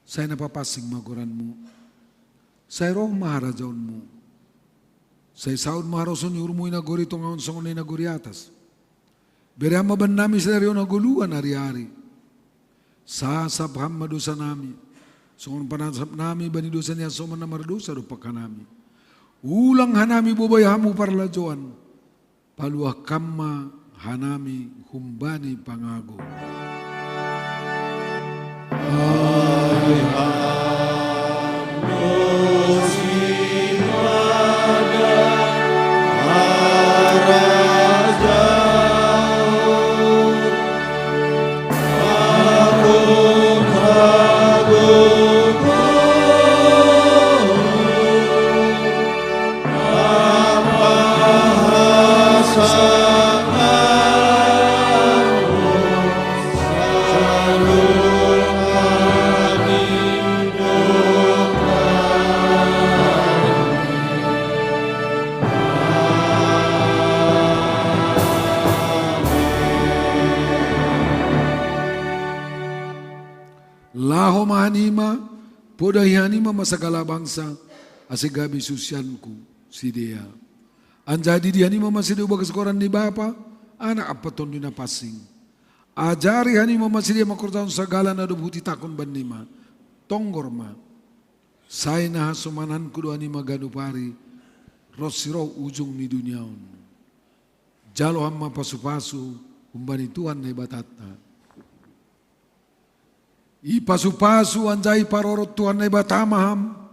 Speaker 4: saya napapasing maguranmu. Saya roh maharajaunmu. Saya saud maharasun yurmu inaguri tungaon songon inaguri atas. Berama ban nami sa rin naguluan hari-hari. Sasab hamma dosa nami. Songon panasap nami bani dosa niya soman na mardosa rupakan nami. Ulang hanami bubay hamu parlajoan. Paluah kamma hanami humbani pangago. Mau mahanima, podahi hanima masagala bangsa, asigabi susianku, si dia. Anjadi dia hanima masih diubah kesekoran di bapa, anak apa tondi na pasing. Ajari hanima masih dia makurtaun segala nado buti takun banima, tonggorma. Saya nah sumanan kudu hanima ganupari, rosiro ujung ni duniaun. Jalo hamma pasu-pasu, umbani Tuhan hebatata. I pasu-pasu anjai parorot Tuhan na ibatamaham.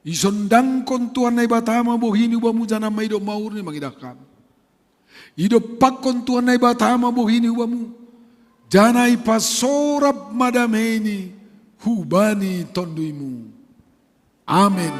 Speaker 4: Isondang kon Tuhan na ibatama bohini ubamu jana maido maur ni mangidakam. Ido pakon Tuhan na ibatama bohini ubamu. Jana ipasorap madameni hubani tonduimu. Amin.